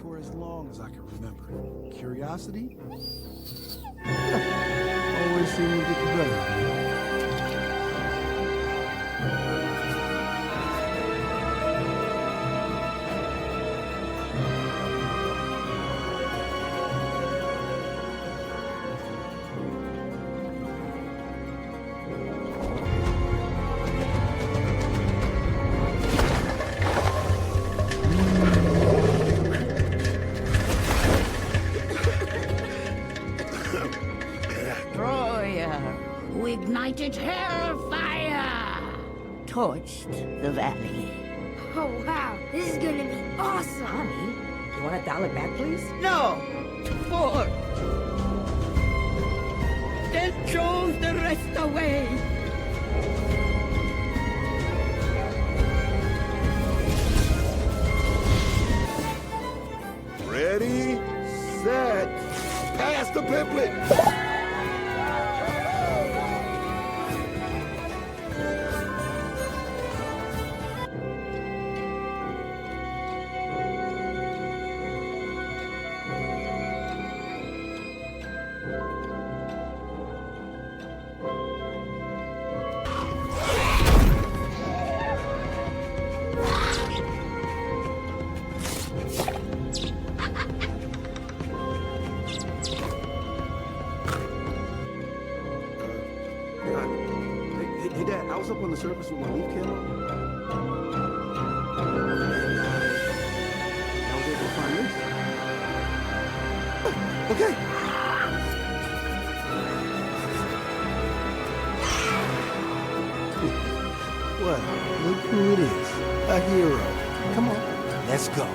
for as long as I can remember. Curiosity? Always seem to get the better of me. Ignited hellfire! Torched the valley. Oh wow, this is gonna be awesome! Honey, you want to dial it back, please? No! 4! Then chose the rest away! Ready, set, pass the pimple! Hey, Dad, I was up on the surface with my leaf camera. I was able to find this. Oh, okay. Well, look who it is. A hero. Come on, let's go.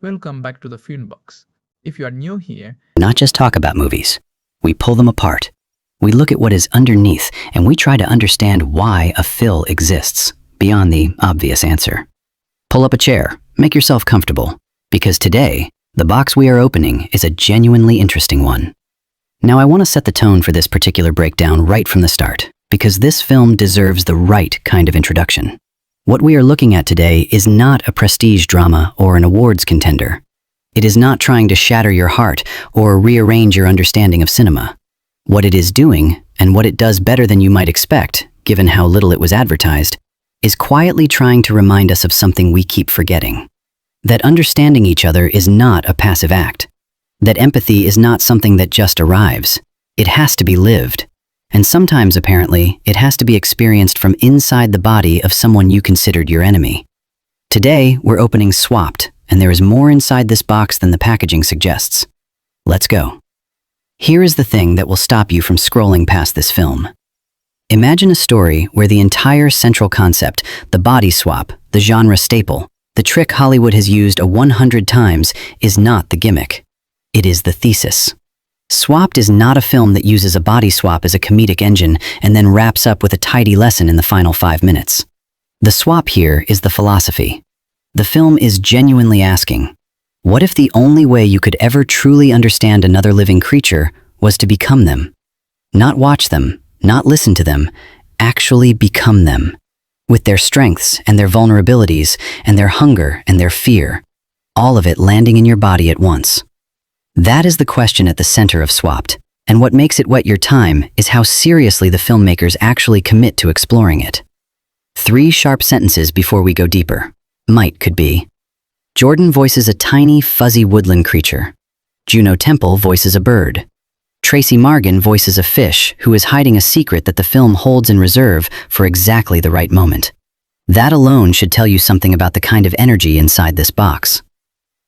Welcome back to the Film Box. If you are new here, not just talk about movies. We pull them apart. We look at what is underneath and we try to understand why a fill exists, beyond the obvious answer. Pull up a chair, make yourself comfortable, because today, the box we are opening is a genuinely interesting one. Now I want to set the tone for this particular breakdown right from the start, because this film deserves the right kind of introduction. What we are looking at today is not a prestige drama or an awards contender. It is not trying to shatter your heart or rearrange your understanding of cinema. What it is doing, and what it does better than you might expect, given how little it was advertised, is quietly trying to remind us of something we keep forgetting. That understanding each other is not a passive act. That empathy is not something that just arrives. It has to be lived. And sometimes, apparently, it has to be experienced from inside the body of someone you considered your enemy. Today, we're opening Swapped, and there is more inside this box than the packaging suggests. Let's go. Here is the thing that will stop you from scrolling past this film. Imagine a story where the entire central concept, the body swap, the genre staple, the trick Hollywood has used 100 times, is not the gimmick. It is the thesis. Swapped is not a film that uses a body swap as a comedic engine and then wraps up with a tidy lesson in the final 5 minutes. The swap here is the philosophy. The film is genuinely asking, what if the only way you could ever truly understand another living creature was to become them? Not watch them, not listen to them, actually become them. with their strengths and their vulnerabilities and their hunger and their fear, all of it landing in your body at once. That is the question at the center of Swapped, and what makes it wet your time is how seriously the filmmakers actually commit to exploring it. 3 sharp sentences before we go deeper. Might could be: Jordan voices a tiny, fuzzy woodland creature. Juno Temple voices a bird. Tracy Morgan voices a fish who is hiding a secret that the film holds in reserve for exactly the right moment. That alone should tell you something about the kind of energy inside this box.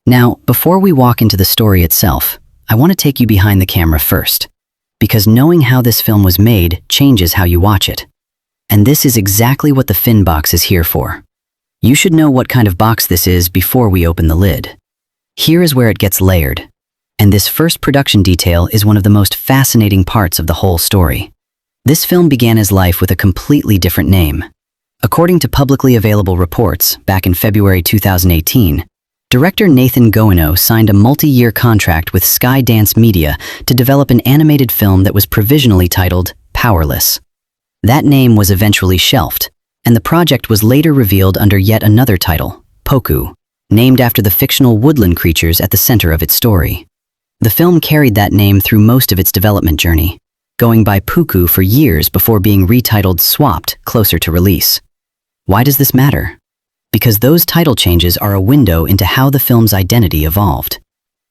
Now, before we walk into the story itself, I want to take you behind the camera first, because knowing how this film was made changes how you watch it. And this is exactly what the Fin box is here for. You should know what kind of box this is before we open the lid. Here is where it gets layered. And this first production detail is one of the most fascinating parts of the whole story. This film began his life with a completely different name. According to publicly available reports, back in February 2018, director Nathan Greno signed a multi-year contract with Skydance Media to develop an animated film that was provisionally titled Powerless. That name was eventually shelved, and the project was later revealed under yet another title, Pookoo, named after the fictional woodland creatures at the center of its story. The film carried that name through most of its development journey, going by Pookoo for years before being retitled Swapped closer to release. Why does this matter? Because those title changes are a window into how the film's identity evolved.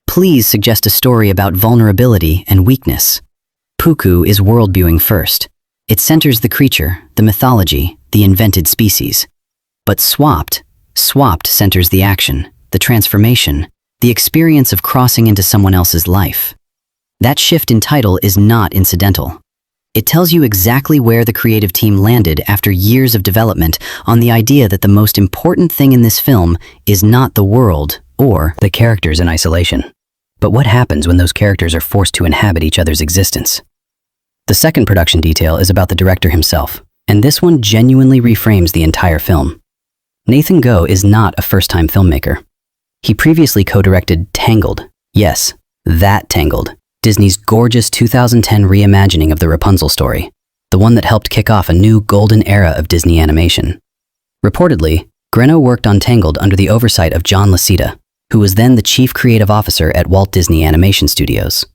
Please suggest a story about vulnerability and weakness. Pookoo is world-viewing first. It centers the creature, the mythology, the invented species. But Swapped centers the action, the transformation, the experience of crossing into someone else's life. That shift in title is not incidental. It tells you exactly where the creative team landed after years of development on the idea that the most important thing in this film is not the world or the characters in isolation, but what happens when those characters are forced to inhabit each other's existence. The second production detail is about the director himself, and this one genuinely reframes the entire film. Nathan Greno is not a first-time filmmaker. He previously co-directed Tangled. Yes, that Tangled. Disney's gorgeous 2010 reimagining of the Rapunzel story, the one that helped kick off a new golden era of Disney animation. Reportedly, Greno worked on Tangled under the oversight of John Lasseter, who was then the chief creative officer at Walt Disney Animation Studios.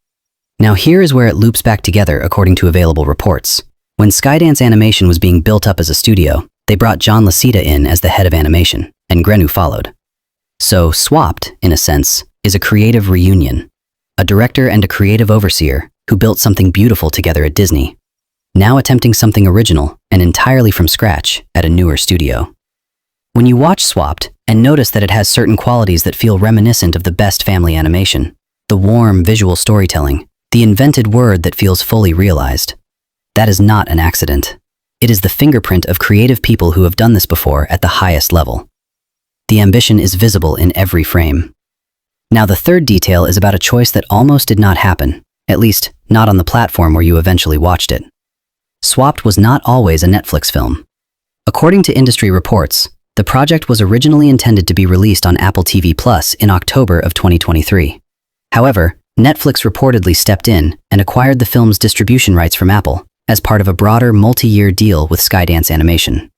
Now here is where it loops back together according to available reports. When Skydance Animation was being built up as a studio, they brought John Lasseter in as the head of animation, and Greno followed. So Swapped, in a sense, is a creative reunion. A director and a creative overseer who built something beautiful together at Disney, now attempting something original and entirely from scratch at a newer studio. When you watch Swapped and notice that it has certain qualities that feel reminiscent of the best family animation, the warm visual storytelling, the invented word that feels fully realized, that is not an accident. It is the fingerprint of creative people who have done this before at the highest level. The ambition is visible in every frame. Now the third detail is about a choice that almost did not happen, at least not on the platform where you eventually watched it. Swapped was not always a Netflix film. According to industry reports, the project was originally intended to be released on Apple TV Plus in October of 2023. However, Netflix reportedly stepped in and acquired the film's distribution rights from Apple as part of a broader multi-year deal with Skydance Animation.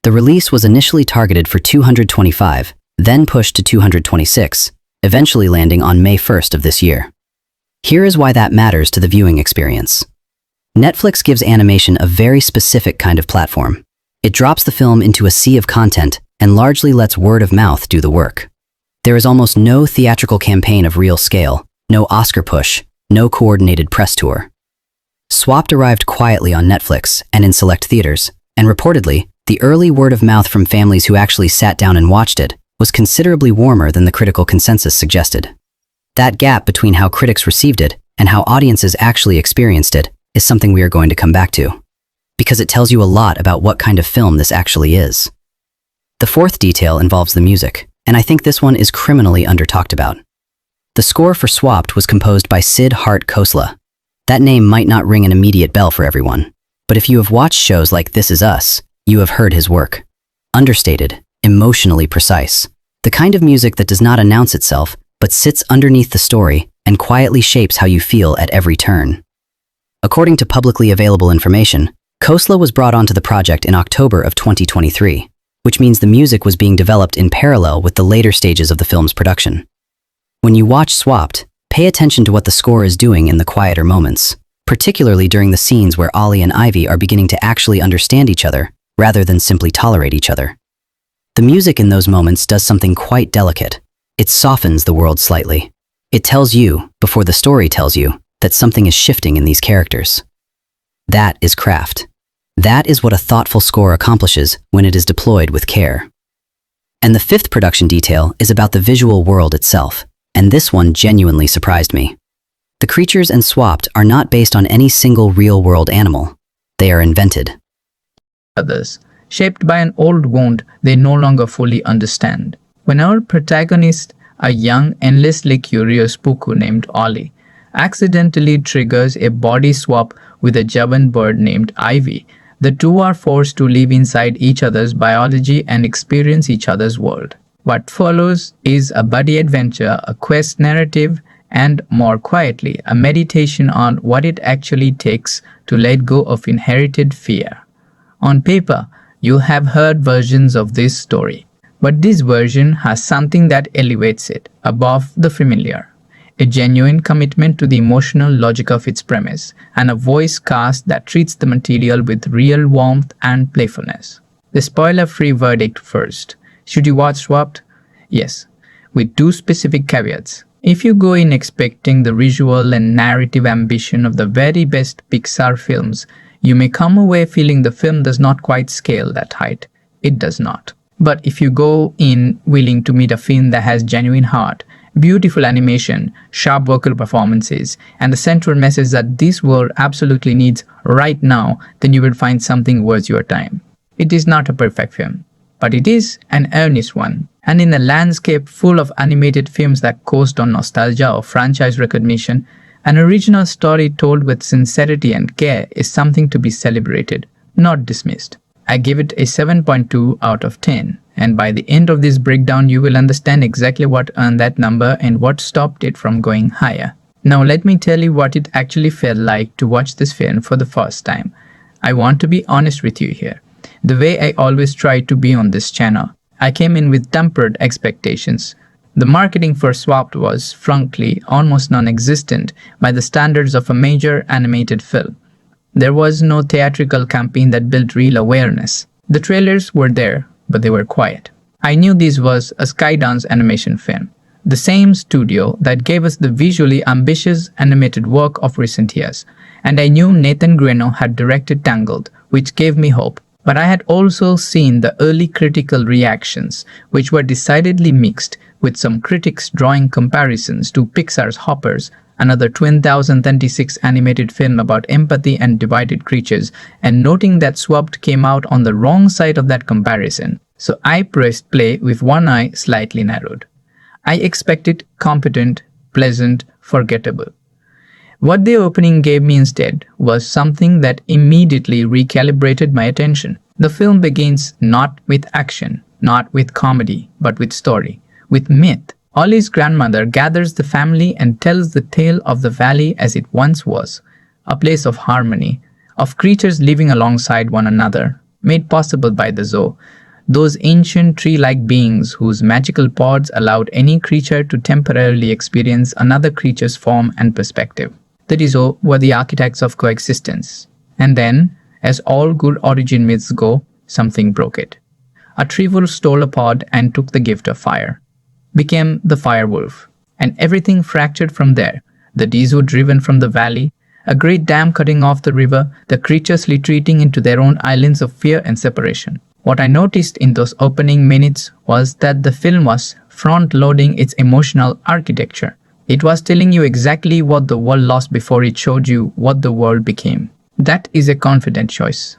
The release was initially targeted for 225, then pushed to 226, eventually landing on May 1st of this year. Here is why that matters to the viewing experience. Netflix gives animation a very specific kind of platform. It drops the film into a sea of content and largely lets word of mouth do the work. There is almost no theatrical campaign of real scale, no Oscar push, no coordinated press tour. Swapped arrived quietly on Netflix and in select theaters, and reportedly, the early word of mouth from families who actually sat down and watched it was considerably warmer than the critical consensus suggested. That gap between how critics received it and how audiences actually experienced it is something we are going to come back to, because it tells you a lot about what kind of film this actually is. The fourth detail involves the music, and I think this one is criminally under-talked about. The score for Swapped was composed by Siddhartha Khosla. That name might not ring an immediate bell for everyone, but if you have watched shows like This Is Us, you have heard his work. Understated, emotionally precise, the kind of music that does not announce itself, but sits underneath the story and quietly shapes how you feel at every turn. According to publicly available information, Khosla was brought onto the project in October of 2023, which means the music was being developed in parallel with the later stages of the film's production. When you watch Swapped, pay attention to what the score is doing in the quieter moments, particularly during the scenes where Ollie and Ivy are beginning to actually understand each other rather than simply tolerate each other. The music in those moments does something quite delicate. It softens the world slightly. It tells you, before the story tells you, that something is shifting in these characters. That is craft. That is what a thoughtful score accomplishes when it is deployed with care. And the fifth production detail is about the visual world itself, and this one genuinely surprised me. The creatures in Swapped are not based on any single real-world animal. They are invented. Others, shaped by an old wound they no longer fully understand. When our protagonist, a young, endlessly curious Pookoo named Ollie, accidentally triggers a body swap with a Javan bird named Ivy, the two are forced to live inside each other's biology and experience each other's world. What follows is a buddy adventure, a quest narrative, and more quietly, a meditation on what it actually takes to let go of inherited fear. On paper, you have heard versions of this story, but this version has something that elevates it above the familiar. A genuine commitment to the emotional logic of its premise, and a voice cast that treats the material with real warmth and playfulness. The spoiler-free verdict first. Should you watch Swapped? Yes, with two specific caveats. If you go in expecting the visual and narrative ambition of the very best Pixar films, you may come away feeling the film does not quite scale that height. It does not. But if you go in willing to meet a film that has genuine heart, beautiful animation, sharp vocal performances, and the central message that this world absolutely needs right now, then you will find something worth your time. It is not a perfect film, but it is an earnest one. And in a landscape full of animated films that coast on nostalgia or franchise recognition, an original story told with sincerity and care is something to be celebrated, not dismissed. I give it a 7.2 out of 10, and by the end of this breakdown you will understand exactly what earned that number and what stopped it from going higher. Now let me tell you what it actually felt like to watch this film for the first time. I want to be honest with you here. The way I always try to be on this channel, I came in with tempered expectations. The marketing for Swapped was, frankly, almost non-existent by the standards of a major animated film. There was no theatrical campaign that built real awareness. The trailers were there, but they were quiet. I knew this was a Skydance Animation film, the same studio that gave us the visually ambitious animated work of recent years. And I knew Nathan Greno had directed Tangled, which gave me hope. But I had also seen the early critical reactions, which were decidedly mixed, with some critics drawing comparisons to Pixar's Hoppers, another 2036 animated film about empathy and divided creatures, and noting that Swapped came out on the wrong side of that comparison. So I pressed play with one eye slightly narrowed. I expected competent, pleasant, forgettable. What the opening gave me instead was something that immediately recalibrated my attention. The film begins not with action, not with comedy, but with story, with myth. Ollie's grandmother gathers the family and tells the tale of the valley as it once was, a place of harmony, of creatures living alongside one another, made possible by the zoo, those ancient tree-like beings whose magical pods allowed any creature to temporarily experience another creature's form and perspective. The Dizo were the architects of coexistence. And then, as all good origin myths go, something broke it. A tree-wolf stole a pod and took the gift of fire, became the fire wolf, and everything fractured from there. The Dizo driven from the valley, a great dam cutting off the river, the creatures retreating into their own islands of fear and separation. What I noticed in those opening minutes was that the film was front-loading its emotional architecture. It was telling you exactly what the world lost before it showed you what the world became. That is a confident choice.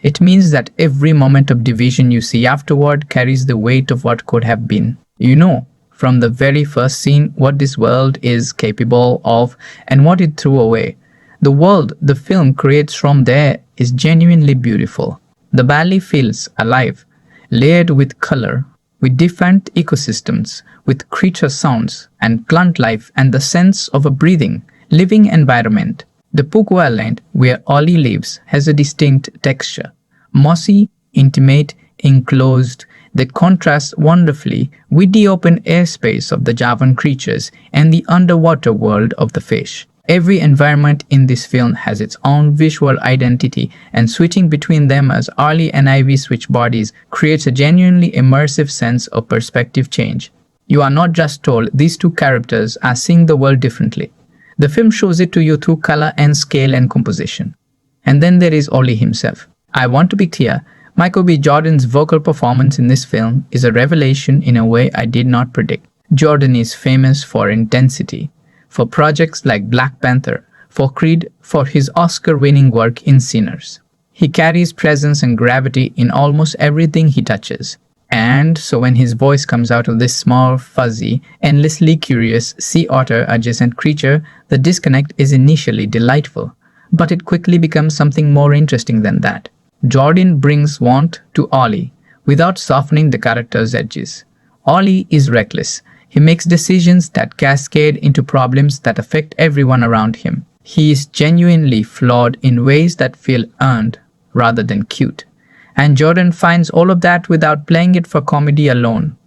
It means that every moment of division you see afterward carries the weight of what could have been. You know from the very first scene what this world is capable of and what it threw away. The world the film creates from there is genuinely beautiful. The valley feels alive, layered with color, with different ecosystems, with creature sounds and plant life and the sense of a breathing, living environment. The Pookoo Island, where Ollie lives, has a distinct texture. Mossy, intimate, enclosed, that contrasts wonderfully with the open airspace of the Javan creatures and the underwater world of the fish. Every environment in this film has its own visual identity, and switching between them as Ollie and Ivy switch bodies creates a genuinely immersive sense of perspective change. You are not just told these two characters are seeing the world differently. The film shows it to you through color and scale and composition. And then there is Ollie himself. I want to be clear, Michael B. Jordan's vocal performance in this film is a revelation in a way I did not predict. Jordan is famous for intensity, for projects like Black Panther, for Creed, for his Oscar-winning work in Sinners. He carries presence and gravity in almost everything he touches. And so when his voice comes out of this small, fuzzy, endlessly curious sea otter adjacent creature, the disconnect is initially delightful. But it quickly becomes something more interesting than that. Jordan brings warmth to Ollie without softening the character's edges. Ollie is reckless. He makes decisions that cascade into problems that affect everyone around him. He is genuinely flawed in ways that feel earned rather than cute. And Jordan finds all of that without playing it for comedy alone.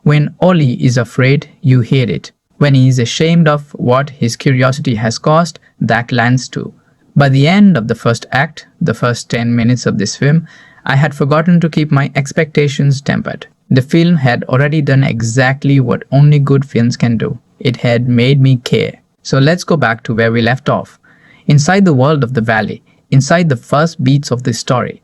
When Ollie is afraid, you hear it. When he is ashamed of what his curiosity has caused, that lands too. By the end of the first act, the first 10 minutes of this film, I had forgotten to keep my expectations tempered. The film had already done exactly what only good films can do. It had made me care. So let's go back to where we left off. Inside the world of the valley, inside the first beats of this story.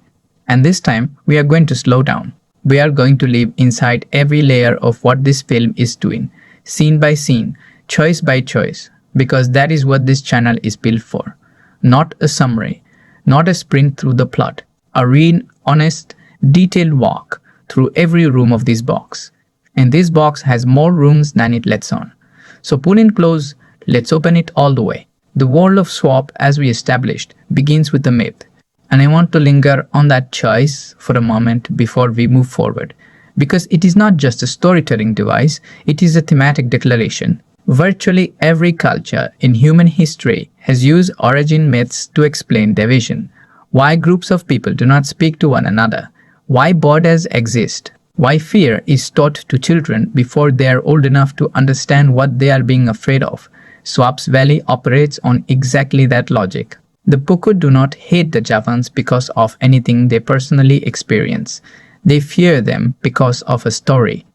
And this time, we are going to slow down. We are going to live inside every layer of what this film is doing, scene by scene, choice by choice, because that is what this channel is built for. Not a summary, not a sprint through the plot, a real, honest, detailed walk through every room of this box. And this box has more rooms than it lets on. So pull in close, let's open it all the way. The world of Swap, as we established, begins with the myth. And I want to linger on that choice for a moment before we move forward, because it is not just a storytelling device, it is a thematic declaration. Virtually every culture in human history has used origin myths to explain division, why groups of people do not speak to one another, why borders exist, why fear is taught to children before they are old enough to understand what they are being afraid of. Swap's Valley operates on exactly that logic. The Pookoo do not hate the Javans because of anything they personally experience. They fear them because of a story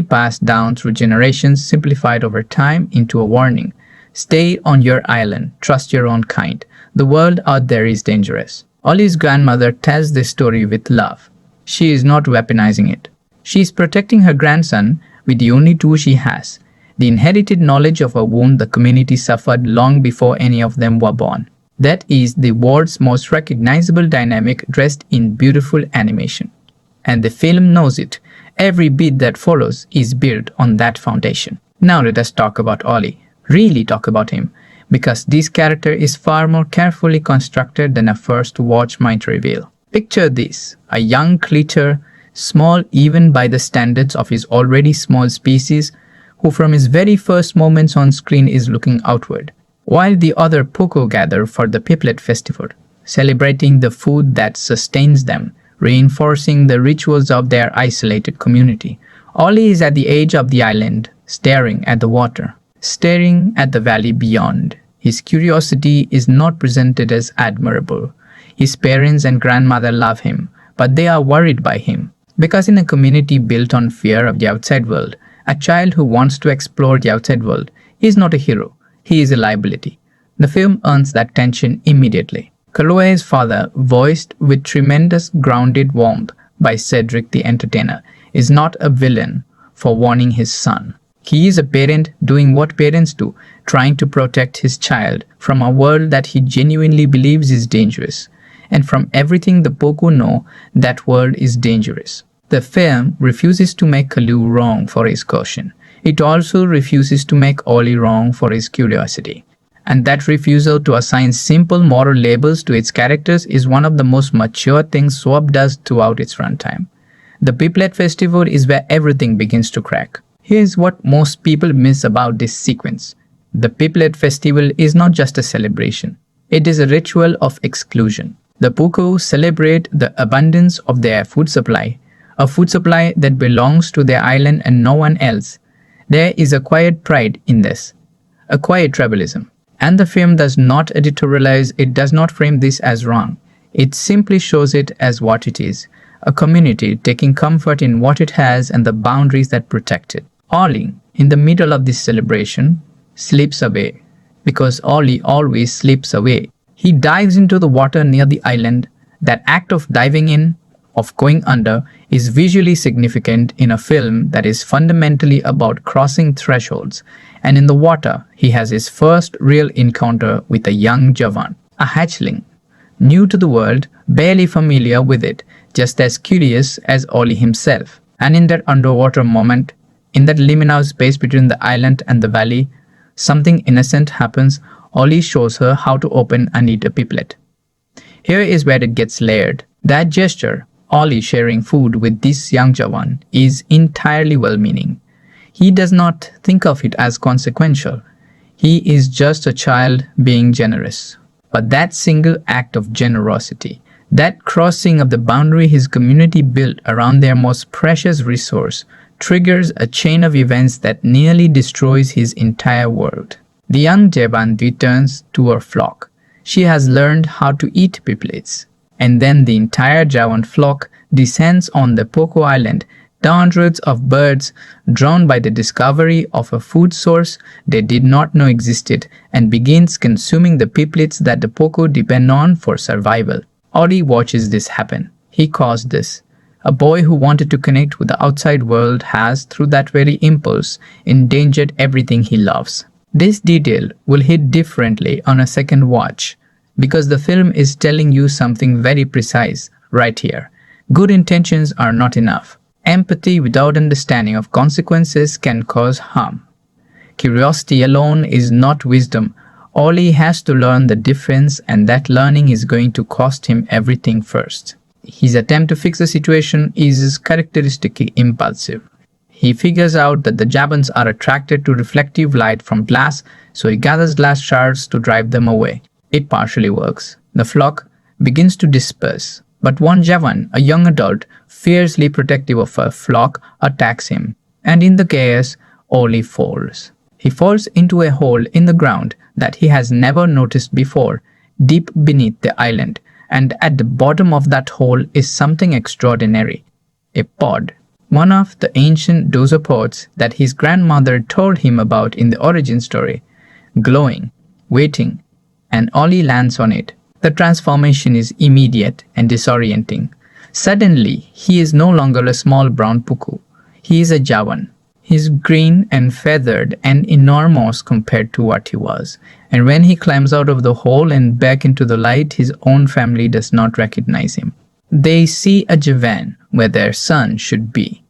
passed down through generations, simplified over time into a warning. Stay on your island, trust your own kind. The world out there is dangerous. Ollie's grandmother tells this story with love. She is not weaponizing it. She is protecting her grandson with the only tool she has, the inherited knowledge of a wound the community suffered long before any of them were born. That is the world's most recognizable dynamic dressed in beautiful animation. And the film knows it. Every beat that follows is built on that foundation. Now let us talk about Ollie. Really talk about him. Because this character is far more carefully constructed than a first watch might reveal. Picture this. A young creature, small even by the standards of his already small species, who from his very first moments on screen is looking outward. While the other Pookoo gather for the Piplet Festival, celebrating the food that sustains them, reinforcing the rituals of their isolated community. Ollie is at the edge of the island, staring at the water, staring at the valley beyond. His curiosity is not presented as admirable. His parents and grandmother love him, but they are worried by him. Because in a community built on fear of the outside world, a child who wants to explore the outside world is not a hero. He is a liability. The film earns that tension immediately. Chloe's father, voiced with tremendous grounded warmth by Cedric the Entertainer, is not a villain for warning his son. He is a parent doing what parents do, trying to protect his child from a world that he genuinely believes is dangerous. And from everything the Pookoo know, that world is dangerous. The film refuses to make Kalu wrong for his caution. It also refuses to make Ollie wrong for his curiosity. And that refusal to assign simple moral labels to its characters is one of the most mature things Swap does throughout its runtime. The Piplet Festival is where everything begins to crack. Here's what most people miss about this sequence. The Piplet Festival is not just a celebration. It is a ritual of exclusion. The Pookoo celebrate the abundance of their food supply, a food supply that belongs to their island and no one else. There is a quiet pride in this, a quiet tribalism. And the film does not editorialize, it does not frame this as wrong. It simply shows it as what it is, a community taking comfort in what it has and the boundaries that protect it. Ollie, in the middle of this celebration, slips away, because Ollie always slips away. He dives into the water near the island. That act of diving in, of going under, is visually significant in a film that is fundamentally about crossing thresholds. And in the water, he has his first real encounter with a young Javan, a hatchling, new to the world, barely familiar with it, just as curious as Ollie himself. And in that underwater moment, in that liminal space between the island and the valley, something innocent happens. Ollie shows her how to open and eat a piplet. Here is where it gets layered. That gesture, Ollie sharing food with this young Javan, is entirely well-meaning. He does not think of it as consequential. He is just a child being generous. But that single act of generosity, that crossing of the boundary his community built around their most precious resource, triggers a chain of events that nearly destroys his entire world. The young Javan returns to her flock. She has learned how to eat piplets. And then the entire Javan flock descends on the Pookoo Island, hundreds of birds drawn by the discovery of a food source they did not know existed, and begins consuming the piplets that the Pookoo depend on for survival. Ollie watches this happen. He caused this. A boy who wanted to connect with the outside world has, through that very impulse, endangered everything he loves. This detail will hit differently on a second watch, because the film is telling you something very precise right here. Good intentions are not enough. Empathy without understanding of consequences can cause harm. Curiosity alone is not wisdom. Ollie has to learn the difference, and that learning is going to cost him everything first. His attempt to fix the situation is characteristically impulsive. He figures out that the Javans are attracted to reflective light from glass, so he gathers glass shards to drive them away. It partially works. The flock begins to disperse, but one Javan, a young adult, fiercely protective of her flock, attacks him, and in the chaos, Ollie falls. He falls into a hole in the ground that he has never noticed before, deep beneath the island, and at the bottom of that hole is something extraordinary. A pod. One of the ancient dozer pods that his grandmother told him about in the origin story. Glowing, waiting, and Ollie lands on it. The transformation is immediate and disorienting. Suddenly, he is no longer a small brown Pookoo. He is a Javan. He is green and feathered and enormous compared to what he was. And when he climbs out of the hole and back into the light, his own family does not recognize him. They see a Javan where their son should be,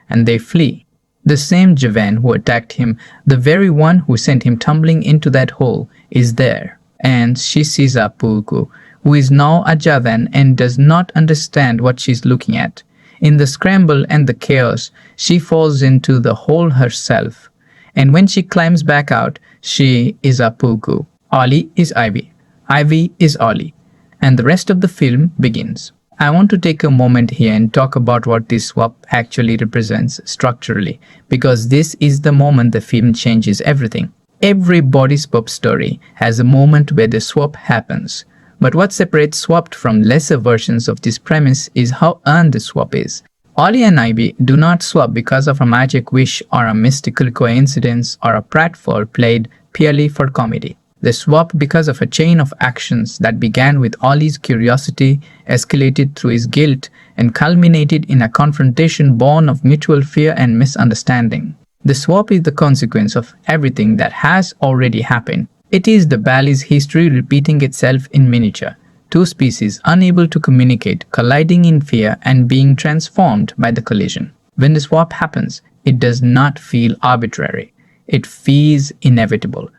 and they flee. The same Javan who attacked him, the very one who sent him tumbling into that hole, is there. And she sees a Pookoo, who is now a Javan and does not understand what she's looking at. In the scramble and the chaos, she falls into the hole herself. And when she climbs back out, she is a Pookoo. Ollie is Ivy. Ivy is Ollie. And the rest of the film begins. I want to take a moment here and talk about what this swap actually represents structurally, because this is the moment the film changes everything. Every body swap story has a moment where the swap happens. But what separates swapped from lesser versions of this premise is how earned the swap is. Ollie and Ivy do not swap because of a magic wish or a mystical coincidence or a pratfall played purely for comedy. They swap because of a chain of actions that began with Ollie's curiosity, escalated through his guilt, and culminated in a confrontation born of mutual fear and misunderstanding. The swap is the consequence of everything that has already happened. It is the valley's history repeating itself in miniature. Two species unable to communicate, colliding in fear and being transformed by the collision. When the swap happens, it does not feel arbitrary. It feels inevitable.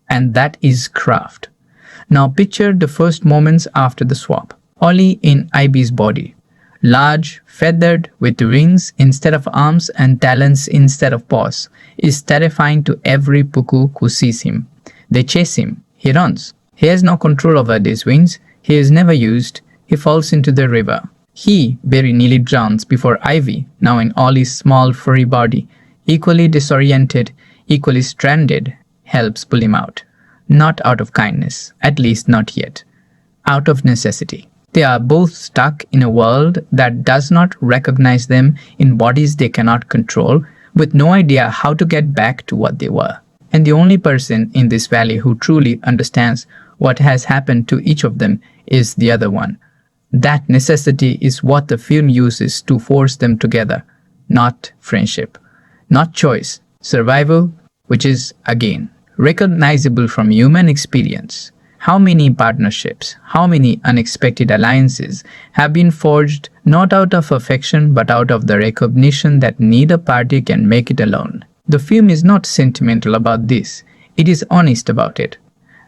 And that is craft. Now picture the first moments after the swap. Ollie in Ivy's body. Large, feathered, with wings instead of arms and talons instead of paws, is terrifying to every Pookoo who sees him. They chase him. He runs. He has no control over these wings. He is never used. He falls into the river. He very nearly drowns before Ivy, now in Ollie's small furry body, equally disoriented, equally stranded, helps pull him out. Not out of kindness, at least not yet. Out of necessity. They are both stuck in a world that does not recognize them, in bodies they cannot control, with no idea how to get back to what they were. And the only person in this valley who truly understands what has happened to each of them is the other one. That necessity is what the film uses to force them together, not friendship, not choice, survival, which is, again, recognizable from human experience. How many partnerships, how many unexpected alliances have been forged not out of affection but out of the recognition that neither party can make it alone. The film is not sentimental about this, it is honest about it.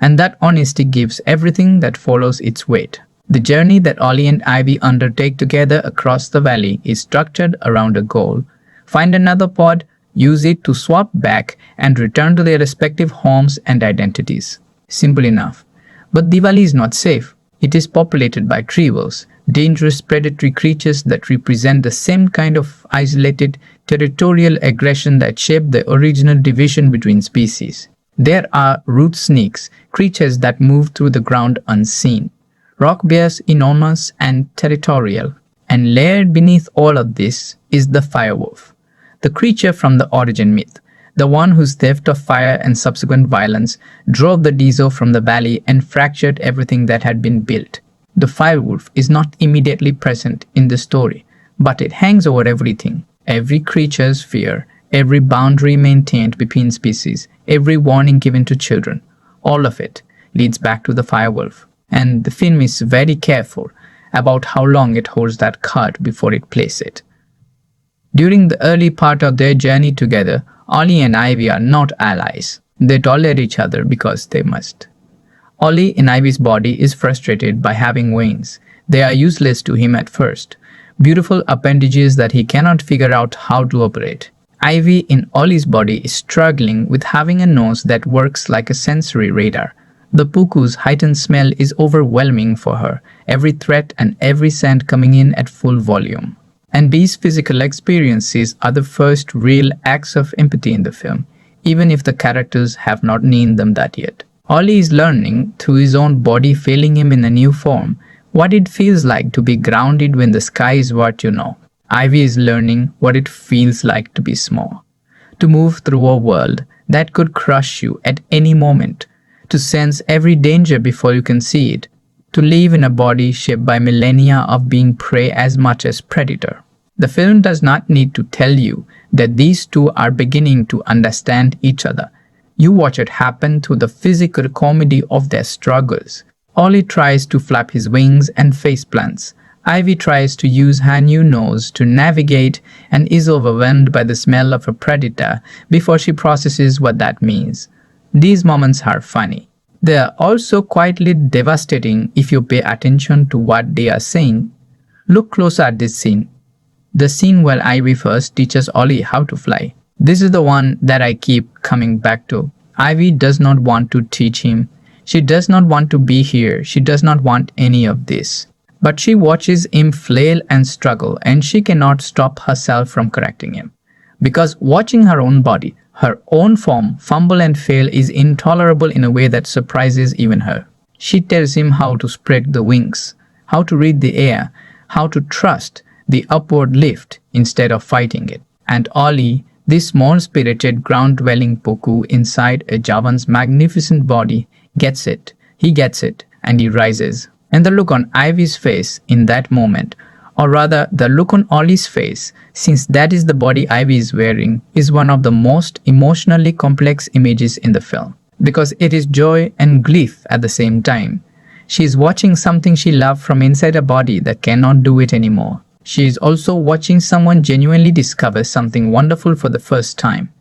And that honesty gives everything that follows its weight. The journey that Ollie and Ivy undertake together across the valley is structured around a goal. Find another pod, use it to swap back and return to their respective homes and identities. Simple enough. But the valley is not safe. It is populated by tribals, dangerous predatory creatures that represent the same kind of isolated territorial aggression that shaped the original division between species. There are root snakes, creatures that move through the ground unseen. Rock bears, enormous and territorial. And layered beneath all of this is the firewolf, the creature from the origin myth, the one whose theft of fire and subsequent violence drove the Dizo from the valley and fractured everything that had been built. The firewolf is not immediately present in the story, but it hangs over everything. Every creature's fear, every boundary maintained between species, every warning given to children, all of it leads back to the firewolf. And the film is very careful about how long it holds that card before it plays it. During the early part of their journey together, Ollie and Ivy are not allies. They tolerate each other because they must. Ollie in Ivy's body is frustrated by having wings. They are useless to him at first. Beautiful appendages that he cannot figure out how to operate. Ivy in Ollie's body is struggling with having a nose that works like a sensory radar. The Pookoo's heightened smell is overwhelming for her, every threat and every scent coming in at full volume. And Bee's physical experiences are the first real acts of empathy in the film, even if the characters have not named them that yet. Ollie is learning, through his own body failing him in a new form, what it feels like to be grounded when the sky is what you know. Ivy is learning what it feels like to be small, to move through a world that could crush you at any moment, to sense every danger before you can see it, to live in a body shaped by millennia of being prey as much as predator. The film does not need to tell you that these two are beginning to understand each other. You watch it happen through the physical comedy of their struggles. Ollie tries to flap his wings and face plants. Ivy tries to use her new nose to navigate and is overwhelmed by the smell of a predator before she processes what that means. These moments are funny. They are also quietly devastating if you pay attention to what they are saying. Look closer at this scene. The scene where Ivy first teaches Ollie how to fly. This is the one that I keep coming back to. Ivy does not want to teach him. She does not want to be here. She does not want any of this. But she watches him flail and struggle, and she cannot stop herself from correcting him. Because watching her own body, her own form, fumble and fail is intolerable in a way that surprises even her. She tells him how to spread the wings, how to read the air, how to trust the upward lift instead of fighting it. And Ollie, this small-spirited, ground-dwelling Pookoo inside a Javan's magnificent body, gets it. He gets it, and he rises. And the look on Ivy's face in that moment, or rather the look on Ollie's face, since that is the body Ivy is wearing, is one of the most emotionally complex images in the film. Because it is joy and grief at the same time. She is watching something she loved from inside a body that cannot do it anymore. She is also watching someone genuinely discover something wonderful for the first time.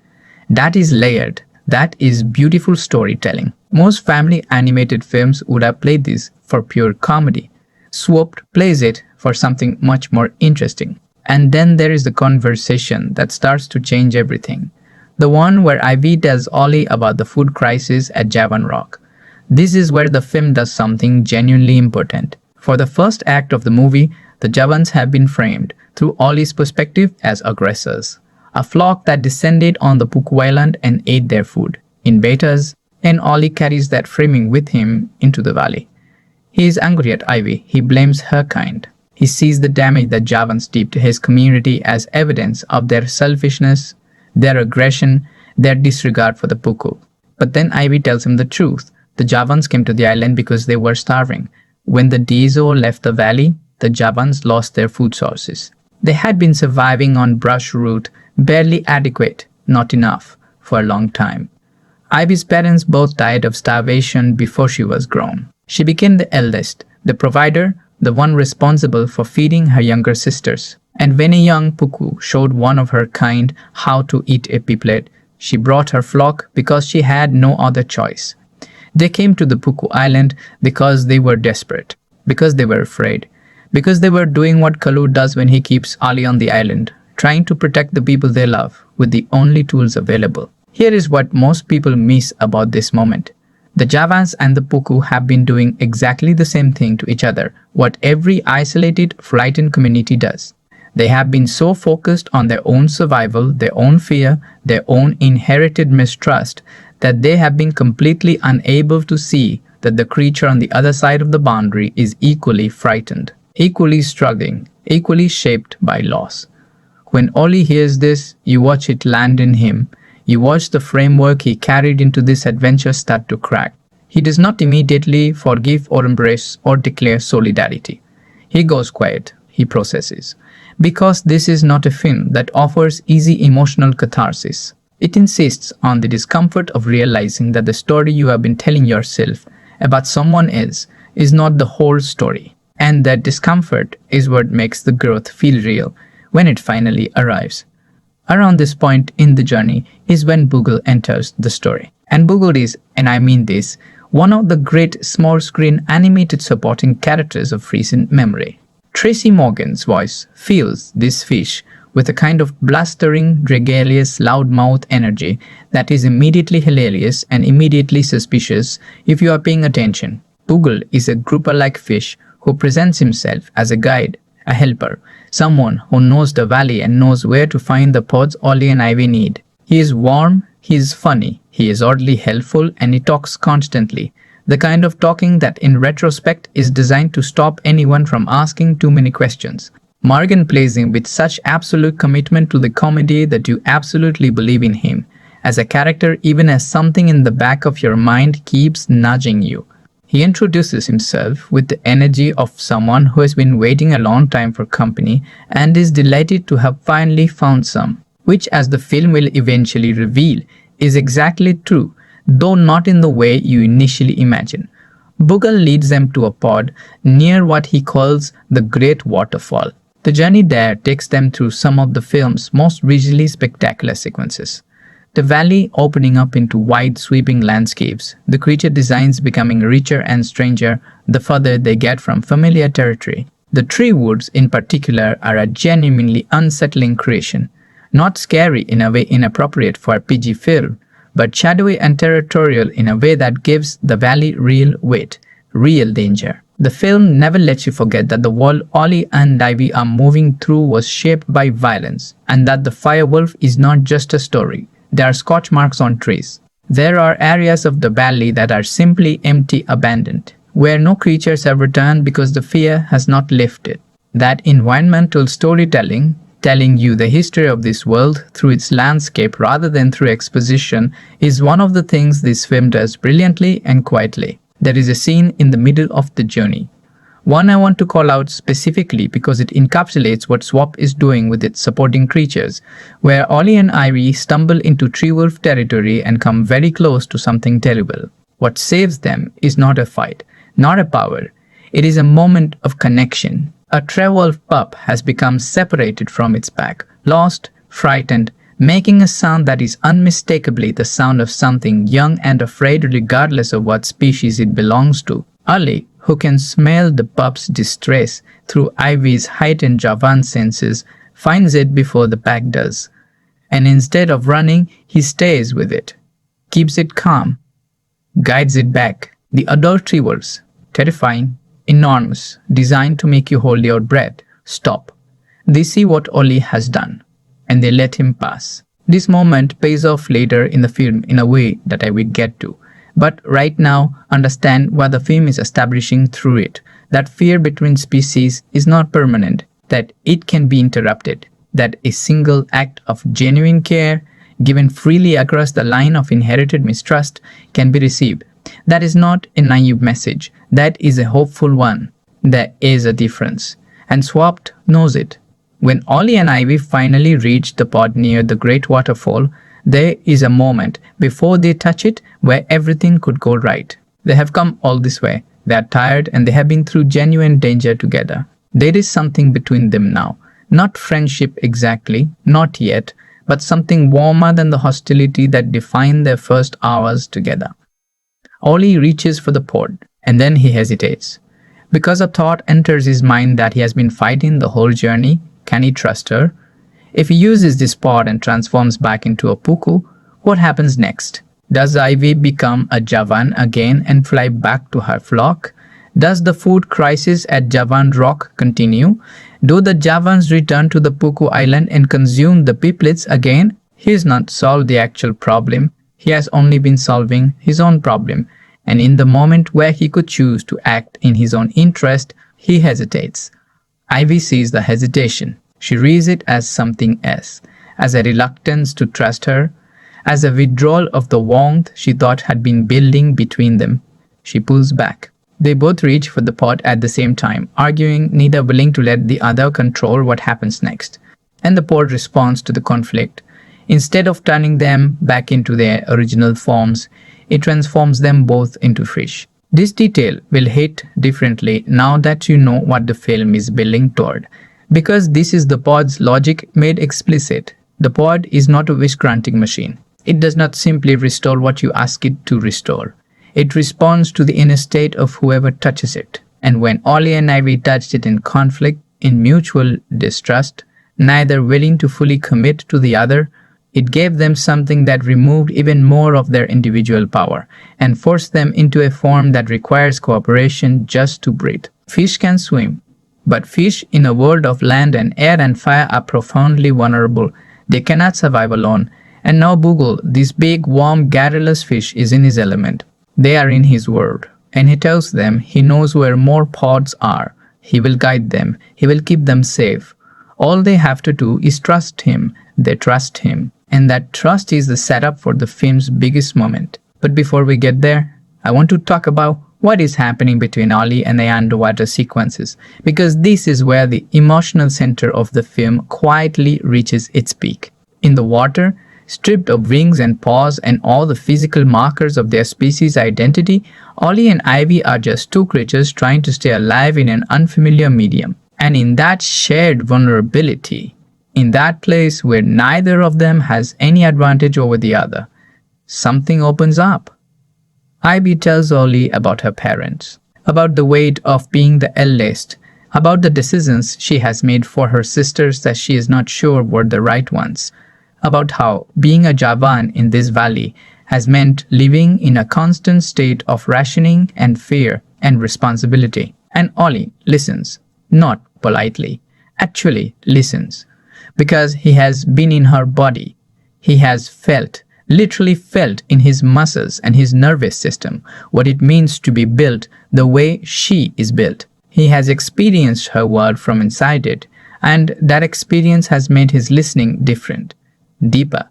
That is layered. That is beautiful storytelling. Most family animated films would have played this for pure comedy. Swooped plays it for something much more interesting. And then there is the conversation that starts to change everything. The one where Ivy tells Ollie about the food crisis at Javan Rock. This is where the film does something genuinely important. For the first act of the movie, the Javans have been framed through Ollie's perspective as aggressors. A flock that descended on the Pookoo Island and ate their food in betas, and Ollie carries that framing with him into the valley. He is angry at Ivy. He blames her kind. He sees the damage that Javans did to his community as evidence of their selfishness, their aggression, their disregard for the Pookoo. But then Ivy tells him the truth. The Javans came to the island because they were starving. When the Dezo left the valley, the Javans lost their food sources. They had been surviving on brush root, barely adequate, not enough, for a long time. Ivy's parents both died of starvation before she was grown. She became the eldest, the provider, the one responsible for feeding her younger sisters. And when a young Pookoo showed one of her kind how to eat a piplet, she brought her flock because she had no other choice. They came to the Pookoo Island because they were desperate, because they were afraid, because they were doing what Kalu does when he keeps Ollie on the island, trying to protect the people they love with the only tools available. Here is what most people miss about this moment. The Javans and the Pookoo have been doing exactly the same thing to each other, what every isolated, frightened community does. They have been so focused on their own survival, their own fear, their own inherited mistrust, that they have been completely unable to see that the creature on the other side of the boundary is equally frightened, equally struggling, equally shaped by loss. When Ollie hears this, you watch it land in him. You watch the framework he carried into this adventure start to crack. He does not immediately forgive or embrace or declare solidarity. He goes quiet. He processes. Because this is not a film that offers easy emotional catharsis. It insists on the discomfort of realizing that the story you have been telling yourself about someone else is not the whole story. And that discomfort is what makes the growth feel real when it finally arrives. Around this point in the journey is when Boogle enters the story. And Boogle is, and I mean this, one of the great small-screen animated supporting characters of recent memory. Tracy Morgan's voice fills this fish with a kind of blustering, gregarious, loudmouth energy that is immediately hilarious and immediately suspicious if you are paying attention. Boogle is a grouper-like fish who presents himself as a guide, a helper, someone who knows the valley and knows where to find the pods Ollie and Ivy need. He is warm, he is funny, he is oddly helpful, and he talks constantly. The kind of talking that in retrospect is designed to stop anyone from asking too many questions. Morgan plays him with such absolute commitment to the comedy that you absolutely believe in him as a character, even as something in the back of your mind keeps nudging you. He introduces himself with the energy of someone who has been waiting a long time for company and is delighted to have finally found some, which, as the film will eventually reveal, is exactly true, though not in the way you initially imagine. Boogle leads them to a pod near what he calls the Great Waterfall. The journey there takes them through some of the film's most visually spectacular sequences. The valley opening up into wide sweeping landscapes, the creature designs becoming richer and stranger the further they get from familiar territory. The tree woods in particular are a genuinely unsettling creation, not scary in a way inappropriate for a PG film, but shadowy and territorial in a way that gives the valley real weight, real danger. The film never lets you forget that the world Ollie and Ivy are moving through was shaped by violence, and that the firewolf is not just a story. There are scorch marks on trees. There are areas of the valley that are simply empty, abandoned, where no creatures have returned because the fear has not lifted. That environmental storytelling, telling you the history of this world through its landscape rather than through exposition, is one of the things this film does brilliantly and quietly. There is a scene in the middle of the journey, one I want to call out specifically because it encapsulates what Swamp is doing with its supporting creatures, where Ollie and Ivy stumble into tree wolf territory and come very close to something terrible. What saves them is not a fight, not a power. It is a moment of connection. A tree-wolf pup has become separated from its pack, lost, frightened, making a sound that is unmistakably the sound of something young and afraid regardless of what species it belongs to. Ollie, who can smell the pup's distress through Ivy's heightened Javan senses, finds it before the pack does. And instead of running, he stays with it, keeps it calm, guides it back, The adult rivers, terrifying, enormous, designed to make you hold your breath, stop. They see what Ollie has done, and they let him pass. This moment pays off later in the film in a way that I will get to. But right now, understand what the film is establishing through it. That fear between species is not permanent, that it can be interrupted, that a single act of genuine care, given freely across the line of inherited mistrust, can be received. That is not a naive message. That is a hopeful one. There is a difference. And Swapped knows it. When Ollie and Ivy finally reach the pod near the great waterfall, there is a moment before they touch it where everything could go right. They have come all this way. They are tired and they have been through genuine danger together. There is something between them now. Not friendship exactly, not yet, but something warmer than the hostility that defined their first hours together. Ollie reaches for the pod, and then he hesitates. Because a thought enters his mind that he has been fighting the whole journey. Can he trust her? If he uses this pod and transforms back into a Pookoo, what happens next? Does Ivy become a Javan again and fly back to her flock? Does the food crisis at Javan Rock continue? Do the Javans return to the Pookoo Island and consume the piplets again? He has not solved the actual problem. He has only been solving his own problem. And in the moment where he could choose to act in his own interest, he hesitates. Ivy sees the hesitation. She reads it as something else, as a reluctance to trust her, as a withdrawal of the warmth she thought had been building between them. She pulls back. They both reach for the pot at the same time, arguing, neither willing to let the other control what happens next. And the pod responds to the conflict. Instead of turning them back into their original forms, it transforms them both into fish. This detail will hit differently now that you know what the film is building toward. Because this is the pod's logic made explicit. The pod is not a wish-granting machine. It does not simply restore what you ask it to restore. It responds to the inner state of whoever touches it. And when Ollie and Ivy touched it in conflict, in mutual distrust, neither willing to fully commit to the other, it gave them something that removed even more of their individual power and forced them into a form that requires cooperation just to breathe. Fish can swim, but fish in a world of land and air and fire are profoundly vulnerable. They cannot survive alone. And now Boogle, this big, warm, garrulous fish, is in his element. They are in his world. And he tells them he knows where more pods are. He will guide them. He will keep them safe. All they have to do is trust him. They trust him. And that trust is the setup for the film's biggest moment. But before we get there, I want to talk about what is happening between Ollie and the underwater sequences, because this is where the emotional center of the film quietly reaches its peak. In the water, stripped of wings and paws and all the physical markers of their species' identity, Ollie and Ivy are just two creatures trying to stay alive in an unfamiliar medium. And in that shared vulnerability, in that place where neither of them has any advantage over the other, something opens up. Ivy tells Ollie about her parents, about the weight of being the eldest, about the decisions she has made for her sisters that she is not sure were the right ones, about how being a Javan in this valley has meant living in a constant state of rationing and fear and responsibility. And Ollie listens, not politely, actually listens. Because he has been in her body. He has felt, literally felt in his muscles and his nervous system what it means to be built the way she is built. He has experienced her world from inside it, and that experience has made his listening different, deeper,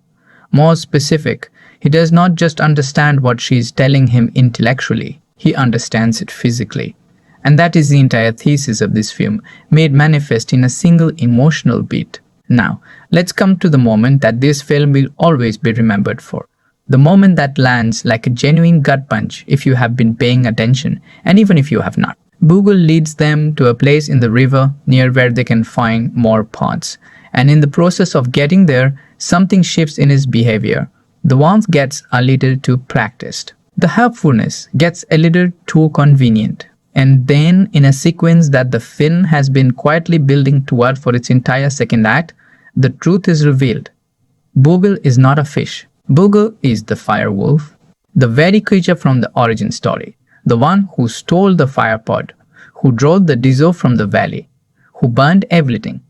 more specific. He does not just understand what she is telling him intellectually, he understands it physically. And that is the entire thesis of this film, made manifest in a single emotional beat. Now, let's come to the moment that this film will always be remembered for. The moment that lands like a genuine gut punch if you have been paying attention, and even if you have not. Boogle leads them to a place in the river near where they can find more pods. And in the process of getting there, something shifts in his behavior. The warmth gets a little too practiced. The helpfulness gets a little too convenient. And then, in a sequence that the film has been quietly building toward for its entire second act, the truth is revealed. Boogle is not a fish. Boogle is the fire wolf, the very creature from the origin story. the one who stole the fire pod, who drove the Dizo from the valley, who burned everything,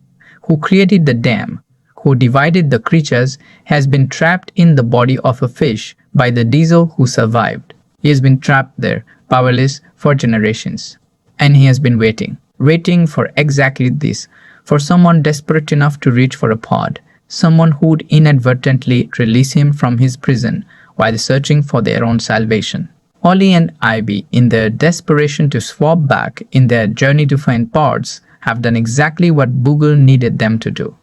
who created the dam, who divided the creatures, has been trapped in the body of a fish by the Dizo who survived. He has been trapped there, powerless, for generations. And he has been waiting for exactly this, for someone desperate enough to reach for a pod, someone who would inadvertently release him from his prison while searching for their own salvation. Ollie and Ivy, in their desperation to swap back in their journey to find pods, have done exactly what Boogle needed them to do.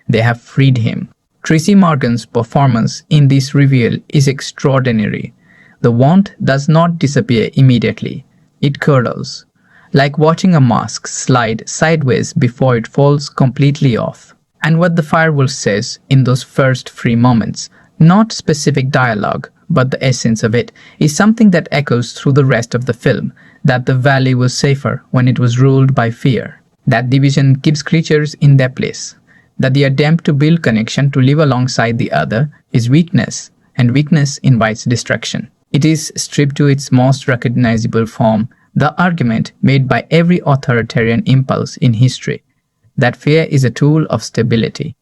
They have freed him. Tracy Morgan's performance in this reveal is extraordinary. The wand does not disappear immediately. It curdles, like watching a mask slide sideways before it falls completely off. And what the firewolf says in those first free moments, not specific dialogue, but the essence of it, is something that echoes through the rest of the film, that the valley was safer when it was ruled by fear, that division keeps creatures in their place, that the attempt to build connection to live alongside the other is weakness, and weakness invites destruction. It is stripped to its most recognizable form, the argument made by every authoritarian impulse in history, that fear is a tool of stability,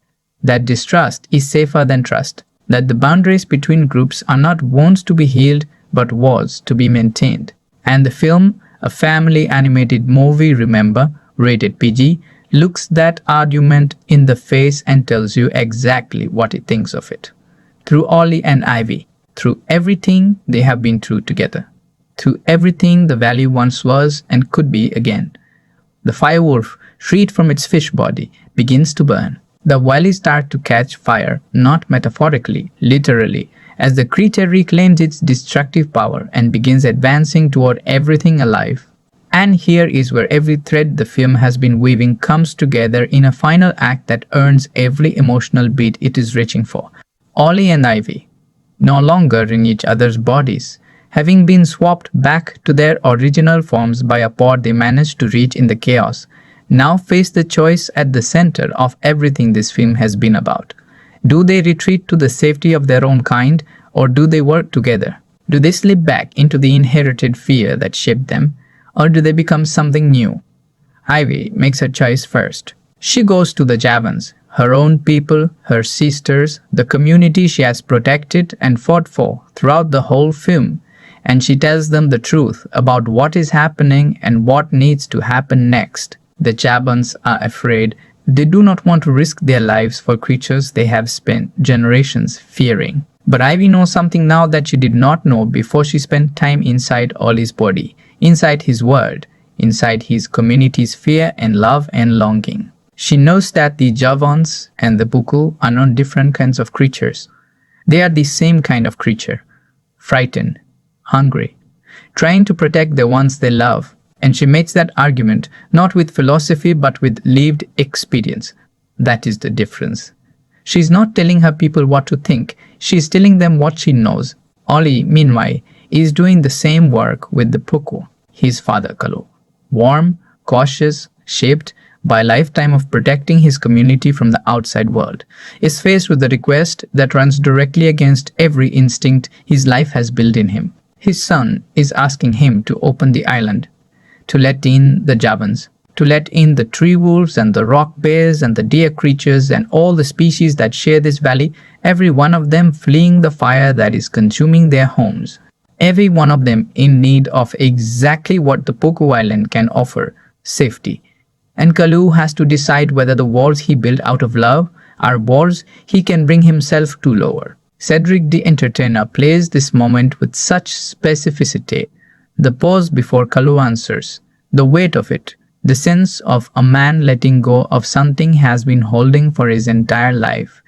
that distrust is safer than trust, that the boundaries between groups are not wounds to be healed but wars to be maintained. And the film, a family animated movie, remember, rated PG, looks that argument in the face and tells you exactly what it thinks of it. Through Ollie and Ivy, through everything they have been through together, through everything the valley once was and could be again, the firewolf, freed from its fish body, begins to burn. The valley starts to catch fire, not metaphorically, literally, as the creature reclaims its destructive power and begins advancing toward everything alive. And here is where every thread the film has been weaving comes together in a final act that earns every emotional beat it is reaching for. Ollie and Ivy, no longer in each other's bodies, having been swapped back to their original forms by a pod they managed to reach in the chaos, now face the choice at the center of everything this film has been about. Do they retreat to the safety of their own kind, or do they work together? Do they slip back into the inherited fear that shaped them, or do they become something new? Ivy makes her choice first. She goes to the Javans, her own people, her sisters, the community she has protected and fought for throughout the whole film, and she tells them the truth about what is happening and what needs to happen next. The Javans are afraid. They do not want to risk their lives for creatures they have spent generations fearing. But Ivy knows something now that she did not know before she spent time inside Ollie's body, inside his world, inside his community's fear and love and longing. She knows that the Javans and the Pookoo are not different kinds of creatures. They are the same kind of creature, frightened, hungry, trying to protect the ones they love. And she makes that argument not with philosophy but with lived experience. That is the difference. She's not telling her people what to think, she's telling them what she knows. Ollie, meanwhile, is doing the same work with the Pookoo, his father Kalu. Warm, cautious, shaped by a lifetime of protecting his community from the outside world, is faced with a request that runs directly against every instinct his life has built in him. His son is asking him to open the island, to let in the Javans, to let in the tree wolves and the rock bears and the deer creatures and all the species that share this valley, every one of them fleeing the fire that is consuming their homes. Every one of them in need of exactly what the Pookoo Island can offer, safety. And Kalu has to decide whether the walls he built out of love are walls he can bring himself to lower. Cedric the Entertainer plays this moment with such specificity. The pause before Kalu answers, the weight of it, the sense of a man letting go of something he has been holding for his entire life,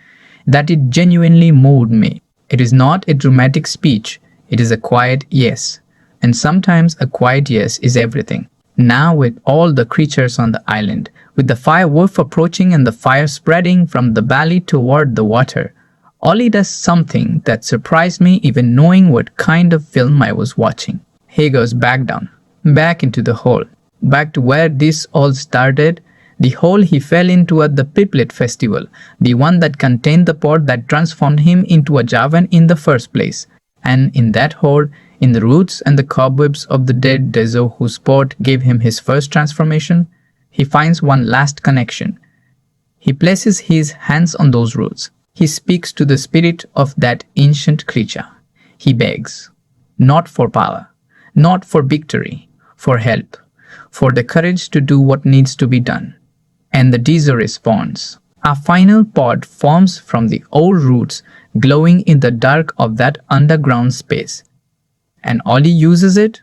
that it genuinely moved me. It is not a dramatic speech, it is a quiet yes. And sometimes a quiet yes is everything. Now with all the creatures on the island, with the fire wolf approaching and the fire spreading from the valley toward the water, Ollie does something that surprised me even knowing what kind of film I was watching. He goes back down, back into the hole, back to where this all started, the hole he fell into at the Piplet festival, the one that contained the pod that transformed him into a Javan in the first place. And in that horde, in the roots and the cobwebs of the dead Dezo whose sport gave him his first transformation, he finds one last connection. He places his hands on those roots. He speaks to the spirit of that ancient creature. He begs, not for power, not for victory, for help, for the courage to do what needs to be done. And the Dezo responds. A final pod forms from the old roots glowing in the dark of that underground space. And Ollie uses it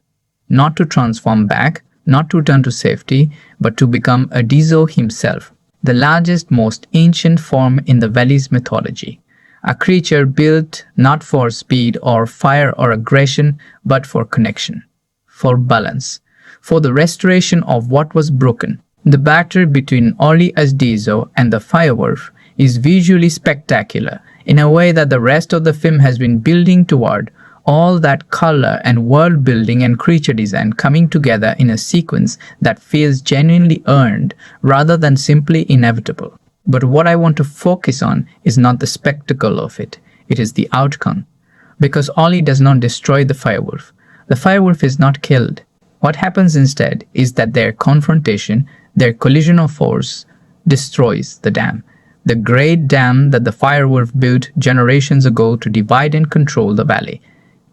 not to transform back, not to turn to safety, but to become a Dezo himself, the largest, most ancient form in the valley's mythology. A creature built not for speed or fire or aggression, but for connection, for balance, for the restoration of what was broken. The battle between Ollie as Dezo and the Firewolf is visually spectacular in a way that the rest of the film has been building toward, all that color and world building and creature design coming together in a sequence that feels genuinely earned rather than simply inevitable. But what I want to focus on is not the spectacle of it, it is the outcome. Because Ollie does not destroy the Firewolf. The Firewolf is not killed. What happens instead is that their confrontation, their collision of force, destroys the dam. The great dam that the Firewolf built generations ago to divide and control the valley.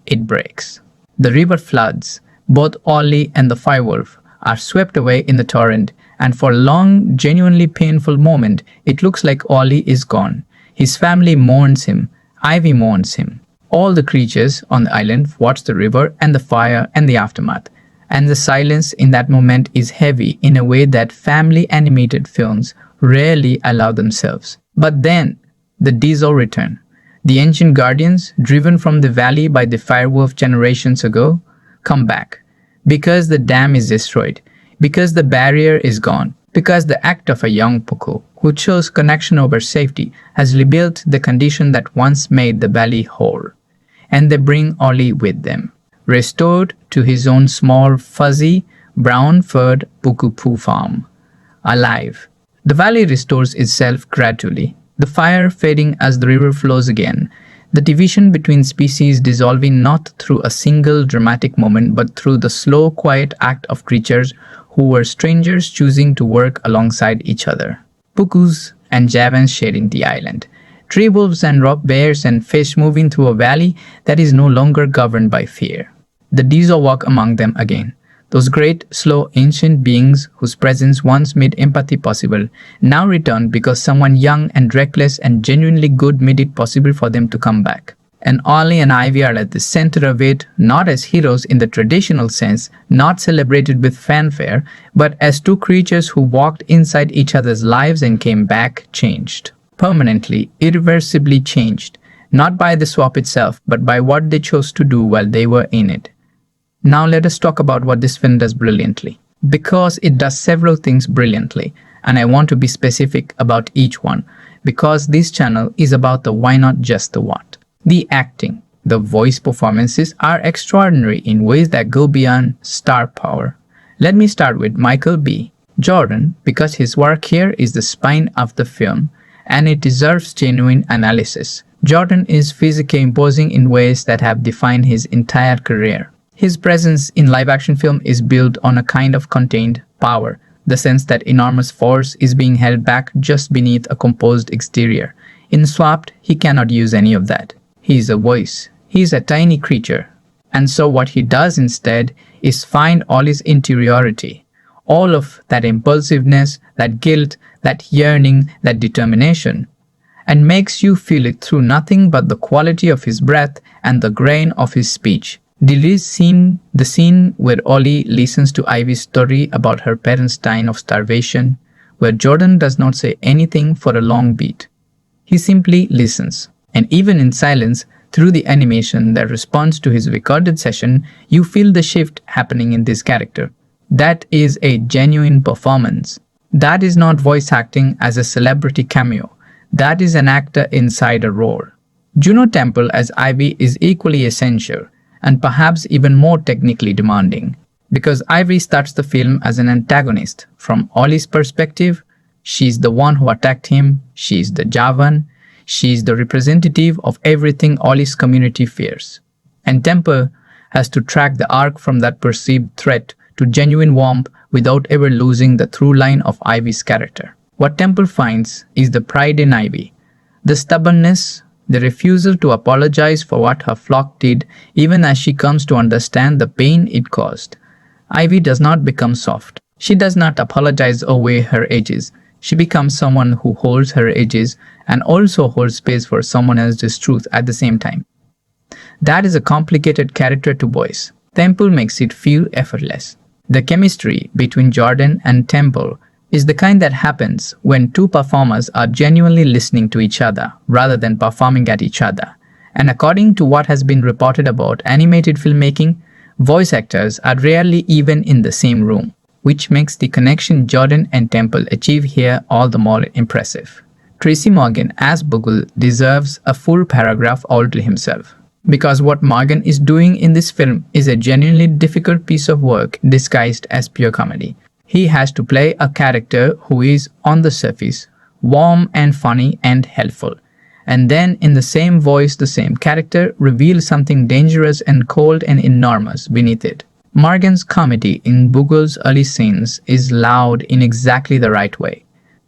It breaks. The river floods. Both Ollie and the Firewolf are swept away in the torrent, and for a long, genuinely painful moment, it looks like Ollie is gone. His family mourns him. Ivy mourns him. All the creatures on the island watch the river and the fire and the aftermath. And the silence in that moment is heavy in a way that family animated films rarely allow themselves. But then, the Dezo return. The ancient guardians, driven from the valley by the Firewolf generations ago, come back. Because the dam is destroyed. Because the barrier is gone. Because the act of a young Pookoo, who chose connection over safety, has rebuilt the condition that once made the valley whole. And they bring Ollie with them, restored to his own small, fuzzy, brown-furred Pookoo farm. Alive. The valley restores itself gradually, the fire fading as the river flows again, the division between species dissolving not through a single dramatic moment but through the slow, quiet act of creatures who were strangers choosing to work alongside each other. Pookoos and Javans sharing the island. Tree wolves and rock bears and fish moving through a valley that is no longer governed by fear. The Dezo walk among them again. Those great, slow, ancient beings whose presence once made empathy possible now return because someone young and reckless and genuinely good made it possible for them to come back. And Ollie and Ivy are at the center of it, not as heroes in the traditional sense, not celebrated with fanfare, but as two creatures who walked inside each other's lives and came back changed. Permanently, irreversibly changed, not by the swap itself, but by what they chose to do while they were in it. Now let us talk about what this film does brilliantly. Because it does several things brilliantly, and I want to be specific about each one, because this channel is about the why not just the what. The acting, the voice performances are extraordinary in ways that go beyond star power. Let me start with Michael B. Jordan, because his work here is the spine of the film, and it deserves genuine analysis. Jordan is physically imposing in ways that have defined his entire career. His presence in live-action film is built on a kind of contained power, the sense that enormous force is being held back just beneath a composed exterior. In Swapped, he cannot use any of that. He is a voice. He is a tiny creature. And so what he does instead is find all his interiority, all of that impulsiveness, that guilt, that yearning, that determination, and makes you feel it through nothing but the quality of his breath and the grain of his speech. The scene where Ollie listens to Ivy's story about her parents dying of starvation, where Jordan does not say anything for a long beat. He simply listens, and even in silence, through the animation that responds to his recorded session, you feel the shift happening in this character. That is a genuine performance. That is not voice acting as a celebrity cameo. That is an actor inside a role. Juno Temple as Ivy is equally essential, and perhaps even more technically demanding, because Ivy starts the film as an antagonist. From Ollie's perspective, she's the one who attacked him, she's the Javan, she's the representative of everything Ollie's community fears. and Temple has to track the arc from that perceived threat to genuine warmth without ever losing the through line of Ivy's character. What Temple finds is the pride in Ivy, the stubbornness, the refusal to apologize for what her flock did even as she comes to understand the pain it caused. Ivy does not become soft. She does not apologize away her edges. She becomes someone who holds her edges and also holds space for someone else's truth at the same time. That is a complicated character to voice. Temple makes it feel effortless. The chemistry between Jordan and Temple is the kind that happens when two performers are genuinely listening to each other rather than performing at each other. And according to what has been reported about animated filmmaking, voice actors are rarely even in the same room, which makes the connection Jordan and Temple achieve here all the more impressive. Tracy Morgan as Boogle deserves a full paragraph all to himself, because what Morgan is doing in this film is a genuinely difficult piece of work disguised as pure comedy. He has to play a character who is, on the surface, warm and funny and helpful, and then in the same voice the same character reveals something dangerous and cold and enormous beneath it. Morgan's comedy in Boogle's early scenes is loud in exactly the right way.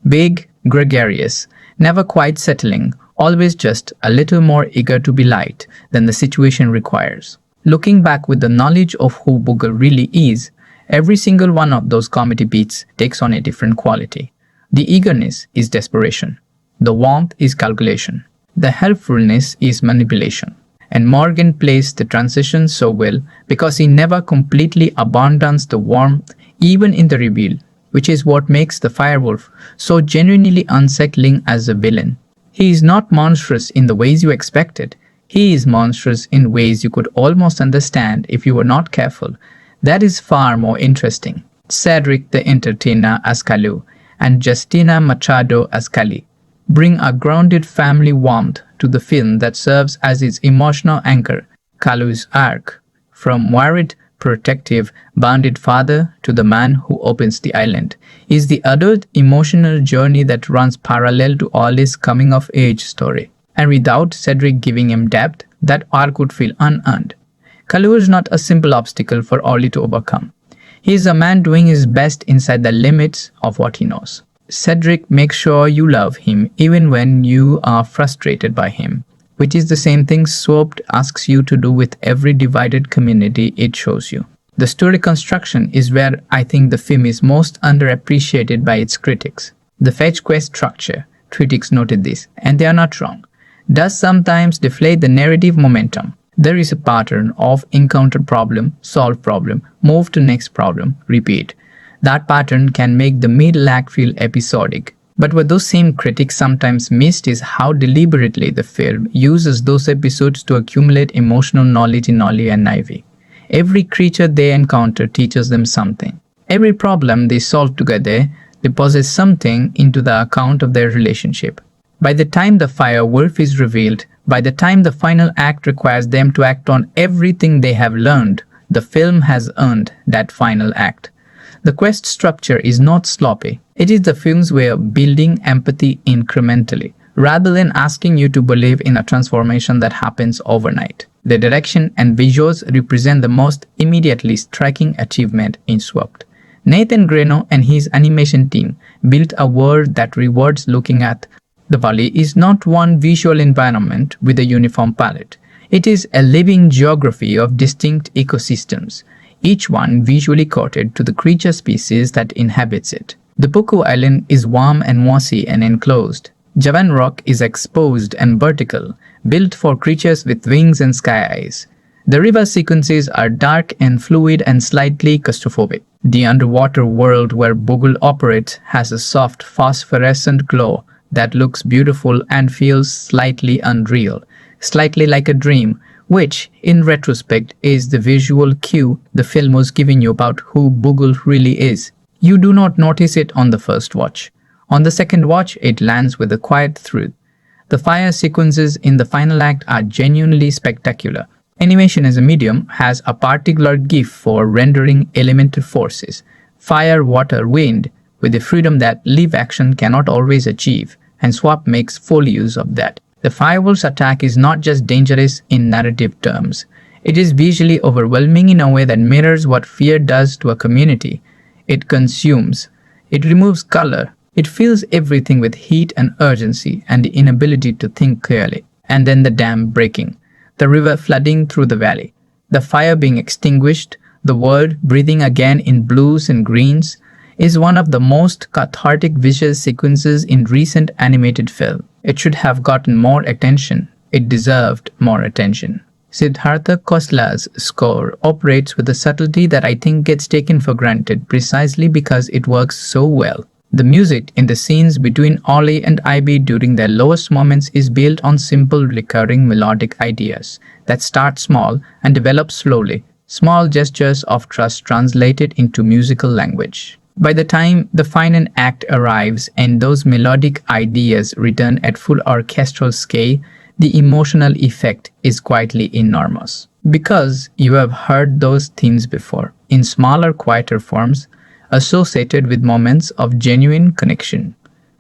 Big, gregarious, never quite settling, always just a little more eager to be liked than the situation requires. Looking back with the knowledge of who Boogle really is, every single one of those comedy beats takes on a different quality. The eagerness is desperation. The warmth is calculation. The helpfulness is manipulation. And Morgan plays the transition so well because he never completely abandons the warmth even in the reveal, which is what makes the Firewolf so genuinely unsettling as a villain. He is not monstrous in the ways you expected. He is monstrous in ways you could almost understand if you were not careful. That is far more interesting. Cedric the Entertainer as Kalu and Justina Machado as Kali bring a grounded family warmth to the film that serves as its emotional anchor. Kalu's arc, from worried, protective, bounded father to the man who opens the island, is the adult emotional journey that runs parallel to Ollie's coming-of-age story. And without Cedric giving him depth, that arc would feel unearned. Kalu is not a simple obstacle for Ollie to overcome. He is a man doing his best inside the limits of what he knows. Cedric makes sure you love him even when you are frustrated by him, which is the same thing Swooped asks you to do with every divided community it shows you. The story construction is where I think the film is most underappreciated by its critics. The fetch quest structure, critics noted this, and they are not wrong, does sometimes deflate the narrative momentum. There is a pattern of encounter problem, solve problem, move to next problem, repeat. That pattern can make the middle act feel episodic. But what those same critics sometimes missed is how deliberately the film uses those episodes to accumulate emotional knowledge in Ollie and Ivy. Every creature they encounter teaches them something. Every problem they solve together deposits something into the account of their relationship. By the time the Firewolf is revealed, by the time the final act requires them to act on everything they have learned, the film has earned that final act. The quest structure is not sloppy. It is the film's way of building empathy incrementally, rather than asking you to believe in a transformation that happens overnight. The direction and visuals represent the most immediately striking achievement in Swooped. Nathan Greno and his animation team built a world that rewards looking at. The valley is not one visual environment with a uniform palette. It is a living geography of distinct ecosystems, each one visually coded to the creature species that inhabits it. The Pookoo Island is warm and mossy and enclosed. Javan Rock is exposed and vertical, built for creatures with wings and sky eyes. The river sequences are dark and fluid and slightly claustrophobic. The underwater world where Boogle operates has a soft phosphorescent glow that looks beautiful and feels slightly unreal, slightly like a dream, which, in retrospect, is the visual cue the film was giving you about who Boogle really is. You do not notice it on the first watch. On the second watch, it lands with a quiet truth. The fire sequences in the final act are genuinely spectacular. Animation as a medium has a particular gift for rendering elemental forces, fire, water, wind, with a freedom that live action cannot always achieve, and Swap makes full use of that. The Firewolf's attack is not just dangerous in narrative terms. It is visually overwhelming in a way that mirrors what fear does to a community. It consumes. It removes color. It fills everything with heat and urgency and the inability to think clearly. And then the dam breaking, the river flooding through the valley, the fire being extinguished, the world breathing again in blues and greens, is one of the most cathartic visual sequences in recent animated film. It should have gotten more attention. It deserved more attention. Siddhartha Khosla's score operates with a subtlety that I think gets taken for granted precisely because it works so well. The music in the scenes between Ollie and Ivy during their lowest moments is built on simple recurring melodic ideas that start small and develop slowly, small gestures of trust translated into musical language. By the time the final act arrives and those melodic ideas return at full orchestral scale, the emotional effect is quietly enormous. Because you have heard those themes before, in smaller, quieter forms, associated with moments of genuine connection.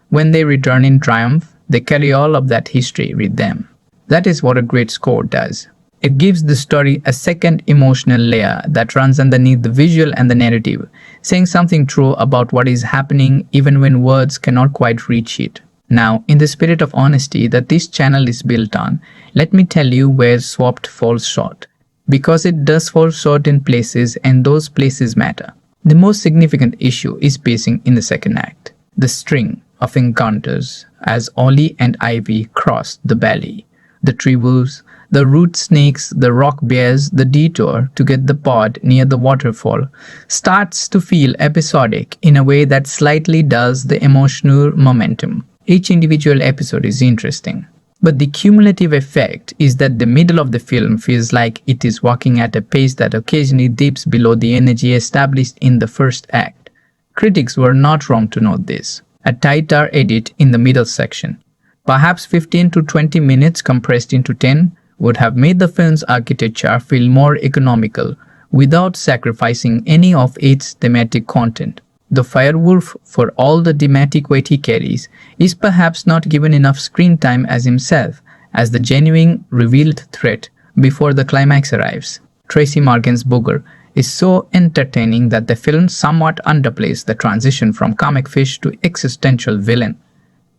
When they return in triumph, they carry all of that history with them. That is what a great score does. It gives the story a second emotional layer that runs underneath the visual and the narrative, saying something true about what is happening even when words cannot quite reach it. Now, in the spirit of honesty that this channel is built on, let me tell you where Swapped falls short. Because it does fall short in places, and those places matter. The most significant issue is pacing in the second act. The string of encounters as Ollie and Ivy cross the valley. The tree wolves, the root snakes, the rock bears, the detour to get the pod near the waterfall starts to feel episodic in a way that slightly dulls the emotional momentum. Each individual episode is interesting, but the cumulative effect is that the middle of the film feels like it is walking at a pace that occasionally dips below the energy established in the first act. Critics were not wrong to note this. A tighter edit in the middle section, perhaps 15 to 20 minutes compressed into 10, would have made the film's architecture feel more economical without sacrificing any of its thematic content. The firewolf, for all the thematic weight he carries, is perhaps not given enough screen time as himself, as the genuine revealed threat before the climax arrives. Tracy Morgan's Booger is so entertaining that the film somewhat underplays the transition from comic fish to existential villain.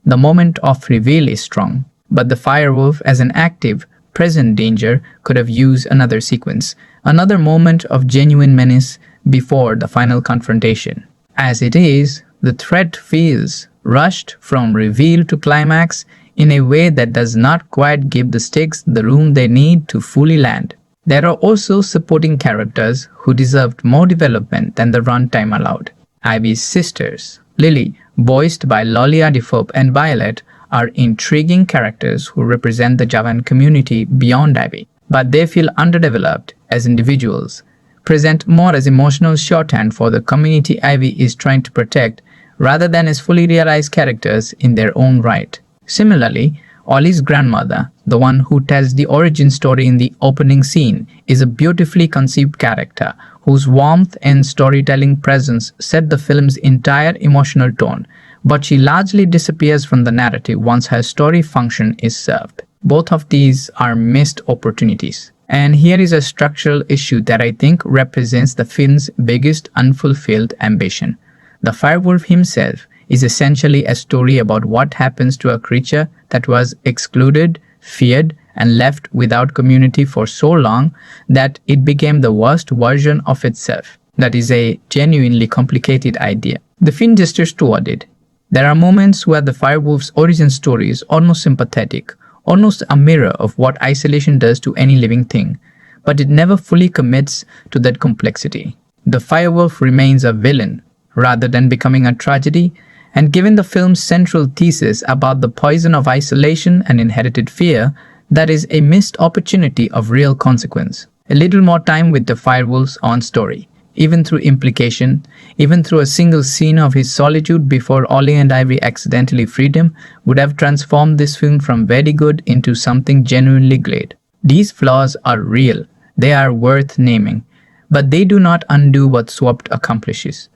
The moment of reveal is strong, but the firewolf as an active, present danger could have used another sequence, another moment of genuine menace before the final confrontation. As it is, the threat feels rushed from reveal to climax in a way that does not quite give the stakes the room they need to fully land. There are also supporting characters who deserved more development than the runtime allowed. Ivy's sisters, Lily, voiced by Lolia DeFope, and Violet, are intriguing characters who represent the Javan community beyond Ivy, but they feel underdeveloped as individuals, present more as emotional shorthand for the community Ivy is trying to protect rather than as fully realized characters in their own right. Similarly, Ollie's grandmother, the one who tells the origin story in the opening scene, is a beautifully conceived character whose warmth and storytelling presence set the film's entire emotional tone, but she largely disappears from the narrative once her story function is served. Both of these are missed opportunities. And here is a structural issue that I think represents the film's biggest unfulfilled ambition. The firewolf himself is essentially a story about what happens to a creature that was excluded, feared, and left without community for so long that it became the worst version of itself. That is a genuinely complicated idea. The film gestures toward it. There are moments where the firewolf's origin story is almost sympathetic, almost a mirror of what isolation does to any living thing, but it never fully commits to that complexity. The firewolf remains a villain rather than becoming a tragedy, and given the film's central thesis about the poison of isolation and inherited fear, that is a missed opportunity of real consequence. A little more time with the firewolf's own story, even through implication, even through a single scene of his solitude before Ollie and Ivy accidentally freed him, would have transformed this film from very good into something genuinely great. These flaws are real, they are worth naming, but they do not undo what Swapped accomplishes.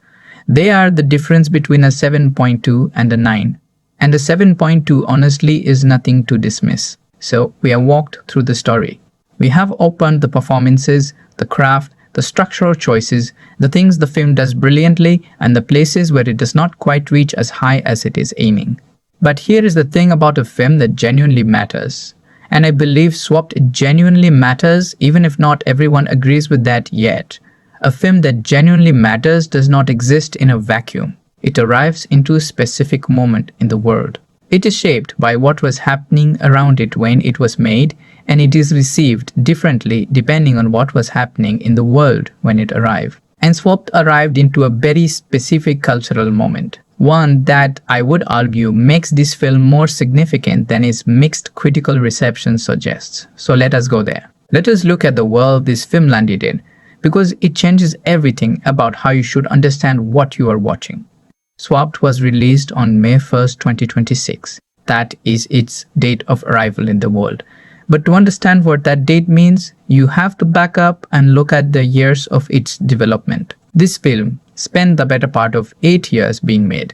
They are the difference between a 7.2 and a 9, and a 7.2 honestly is nothing to dismiss. So we have walked through the story. We have opened the performances, the craft, the structural choices, the things the film does brilliantly, and the places where it does not quite reach as high as it is aiming. But here is the thing about a film that genuinely matters. And I believe Swapped genuinely matters, even if not everyone agrees with that yet. A film that genuinely matters does not exist in a vacuum. It arrives into a specific moment in the world. It is shaped by what was happening around it when it was made, and it is received differently depending on what was happening in the world when it arrived. And Swapped arrived into a very specific cultural moment. One that I would argue makes this film more significant than its mixed critical reception suggests. So let us go there. Let us look at the world this film landed in, because it changes everything about how you should understand what you are watching. Swapped was released on May 1st, 2026. That is its date of arrival in the world. But to understand what that date means, you have to back up and look at the years of its development. This film spent the better part of 8 years being made.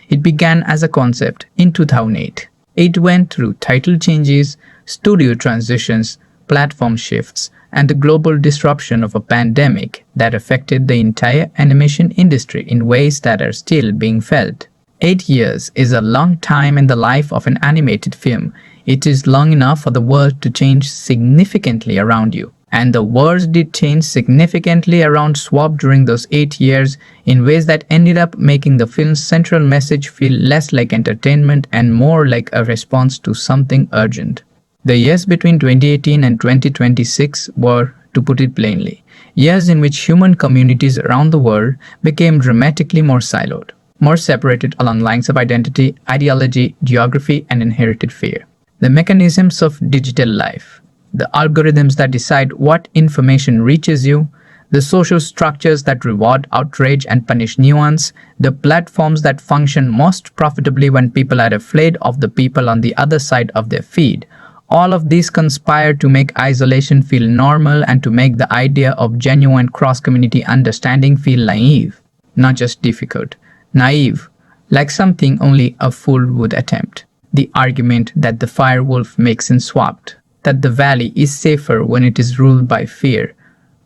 It began as a concept in 2008. It went through title changes, studio transitions, platform shifts, and the global disruption of a pandemic that affected the entire animation industry in ways that are still being felt. 8 years is a long time in the life of an animated film. It is long enough for the world to change significantly around you. And the world did change significantly around Swapped during those 8 years in ways that ended up making the film's central message feel less like entertainment and more like a response to something urgent. The years between 2018 and 2026 were, to put it plainly, years in which human communities around the world became dramatically more siloed, more separated along lines of identity, ideology, geography, and inherited fear. The mechanisms of digital life, the algorithms that decide what information reaches you, the social structures that reward outrage and punish nuance, the platforms that function most profitably when people are afraid of the people on the other side of their feed, all of these conspire to make isolation feel normal and to make the idea of genuine cross-community understanding feel naive, not just difficult. Naive, like something only a fool would attempt. The argument that the firewolf makes in Swapped, that the valley is safer when it is ruled by fear,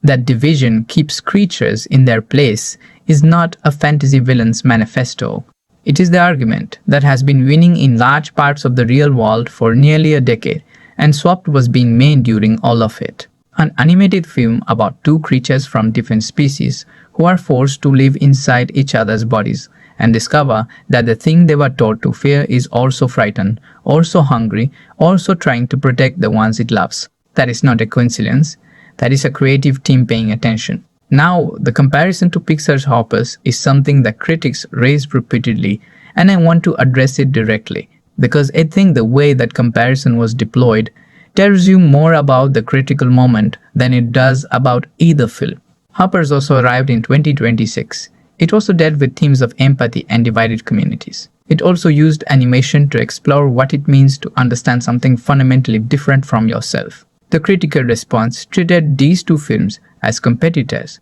that division keeps creatures in their place, is not a fantasy villain's manifesto. It is the argument that has been winning in large parts of the real world for nearly a decade, and Swapped was being made during all of it. An animated film about two creatures from different species who are forced to live inside each other's bodies and discover that the thing they were taught to fear is also frightened, also hungry, also trying to protect the ones it loves. That is not a coincidence. That is a creative team paying attention. Now, the comparison to Pixar's Hoppers is something that critics raise repeatedly, and I want to address it directly, because I think the way that comparison was deployed tells you more about the critical moment than it does about either film. Hoppers also arrived in 2026. It also dealt with themes of empathy and divided communities. It also used animation to explore what it means to understand something fundamentally different from yourself. The critical response treated these two films as competitors,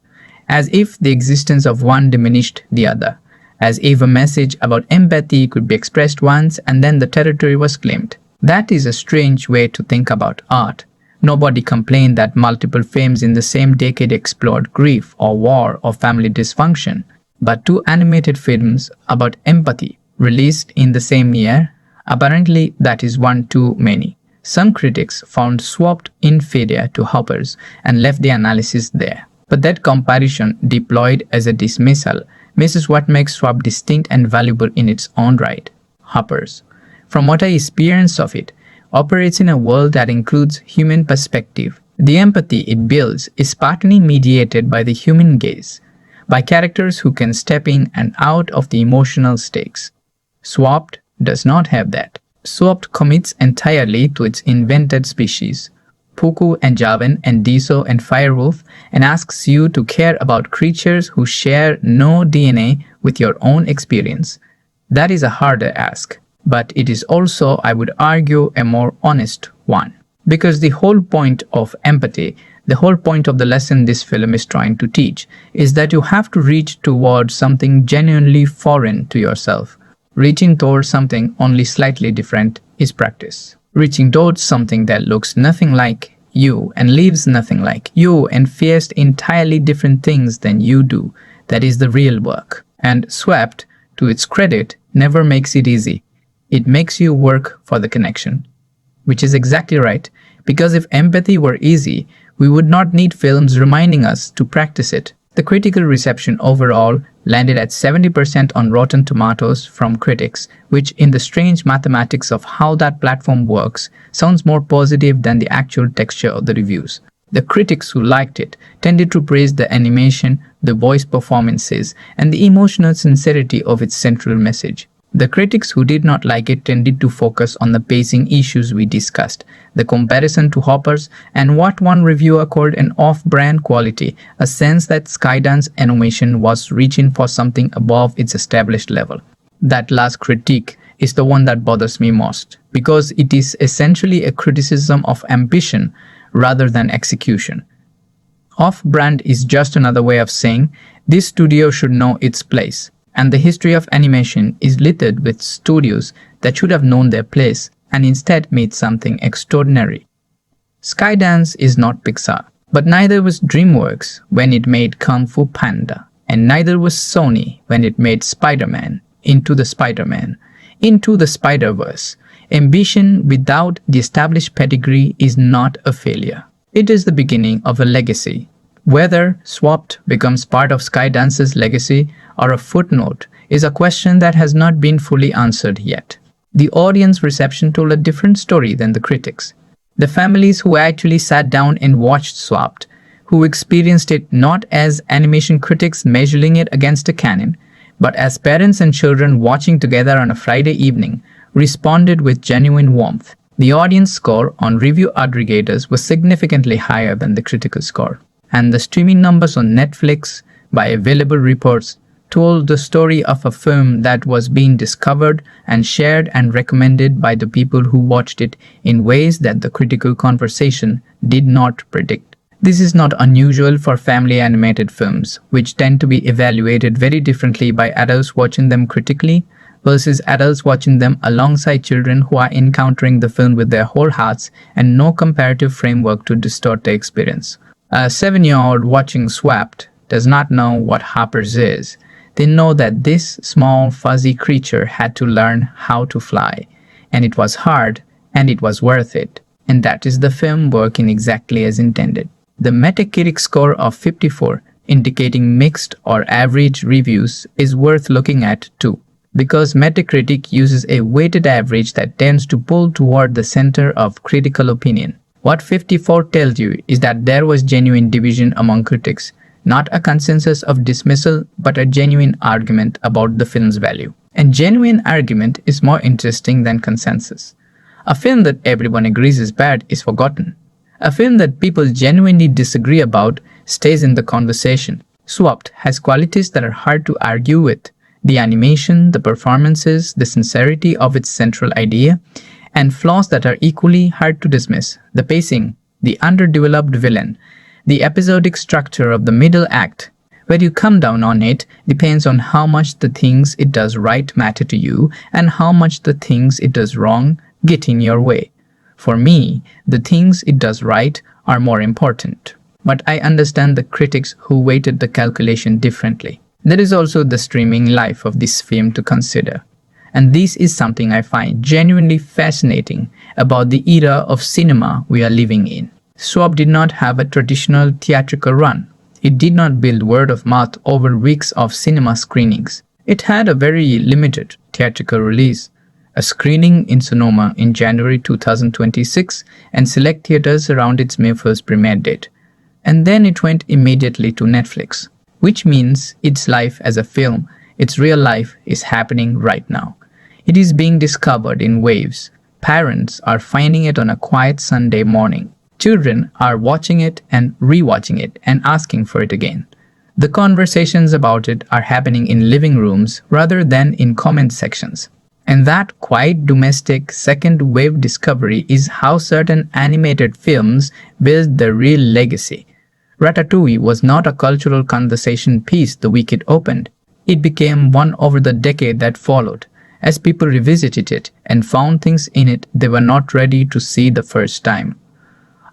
as if the existence of one diminished the other, as if a message about empathy could be expressed once and then the territory was claimed. That is a strange way to think about art. Nobody complained that multiple films in the same decade explored grief or war or family dysfunction, but two animated films about empathy released in the same year, apparently that is one too many. Some critics found Swapped inferior to Hoppers and left the analysis there. But that comparison, deployed as a dismissal, misses what makes Swapped distinct and valuable in its own right. Hoppers, from what I experienced of it, operates in a world that includes human perspective. The empathy it builds is partly mediated by the human gaze, by characters who can step in and out of the emotional stakes. Swapped does not have that. Swapped commits entirely to its invented species, Pookoo and Javan and Diso and Firewolf, and asks you to care about creatures who share no DNA with your own experience. That is a harder ask, but it is also, I would argue, a more honest one. Because the whole point of empathy, the whole point of the lesson this film is trying to teach, is that you have to reach towards something genuinely foreign to yourself. Reaching towards something only slightly different is practice. Reaching towards something that looks nothing like you and lives nothing like you and fears entirely different things than you do. That is the real work. And Swept, to its credit, never makes it easy. It makes you work for the connection. Which is exactly right, because if empathy were easy, we would not need films reminding us to practice it. The critical reception overall landed at 70% on Rotten Tomatoes from critics, which in the strange mathematics of how that platform works, sounds more positive than the actual texture of the reviews. The critics who liked it tended to praise the animation, the voice performances, and the emotional sincerity of its central message. The critics who did not like it tended to focus on the pacing issues we discussed, the comparison to Hoppers, and what one reviewer called an off-brand quality, a sense that Skydance Animation was reaching for something above its established level. That last critique is the one that bothers me most, because it is essentially a criticism of ambition rather than execution. Off-brand is just another way of saying this studio should know its place. And the history of animation is littered with studios that should have known their place and instead made something extraordinary. Skydance is not Pixar, but neither was DreamWorks when it made Kung Fu Panda, and neither was Sony when it made Spider-Man, Into the Spider-Verse. Ambition without the established pedigree is not a failure. It is the beginning of a legacy. Whether Swept becomes part of Skydance's legacy or a footnote is a question that has not been fully answered yet. The audience reception told a different story than the critics. The families who actually sat down and watched Swept, who experienced it not as animation critics measuring it against a canon, but as parents and children watching together on a Friday evening, responded with genuine warmth. The audience score on review aggregators was significantly higher than the critical score. And the streaming numbers on Netflix, by available reports, told the story of a film that was being discovered and shared and recommended by the people who watched it in ways that the critical conversation did not predict. This is not unusual for family animated films, which tend to be evaluated very differently by adults watching them critically versus adults watching them alongside children who are encountering the film with their whole hearts and no comparative framework to distort the experience. A 7-year-old watching Swept does not know what Hoppers is. They know that this small fuzzy creature had to learn how to fly, and it was hard, and it was worth it, and that is the film working exactly as intended. The Metacritic score of 54, indicating mixed or average reviews, is worth looking at too, because Metacritic uses a weighted average that tends to pull toward the center of critical opinion. What 54 tells you is that there was genuine division among critics, not a consensus of dismissal, but a genuine argument about the film's value. And genuine argument is more interesting than consensus. A film that everyone agrees is bad is forgotten. A film that people genuinely disagree about stays in the conversation. Swept has qualities that are hard to argue with. The animation, the performances, the sincerity of its central idea, and flaws that are equally hard to dismiss. The pacing, the underdeveloped villain, the episodic structure of the middle act. Where you come down on it depends on how much the things it does right matter to you and how much the things it does wrong get in your way. For me, the things it does right are more important. But I understand the critics who weighted the calculation differently. There is also the streaming life of this film to consider. And this is something I find genuinely fascinating about the era of cinema we are living in. Swept did not have a traditional theatrical run. It did not build word of mouth over weeks of cinema screenings. It had a very limited theatrical release, a screening in Sonoma in January 2026 and select theaters around its May 1st premiere date. And then it went immediately to Netflix, which means its life as a film, its real life, is happening right now. It is being discovered in waves. Parents are finding it on a quiet Sunday morning. Children are watching it and rewatching it and asking for it again. The conversations about it are happening in living rooms rather than in comment sections. And that quiet domestic second wave discovery is how certain animated films build their real legacy. Ratatouille was not a cultural conversation piece the week it opened. It became one over the decade that followed, as people revisited it and found things in it they were not ready to see the first time.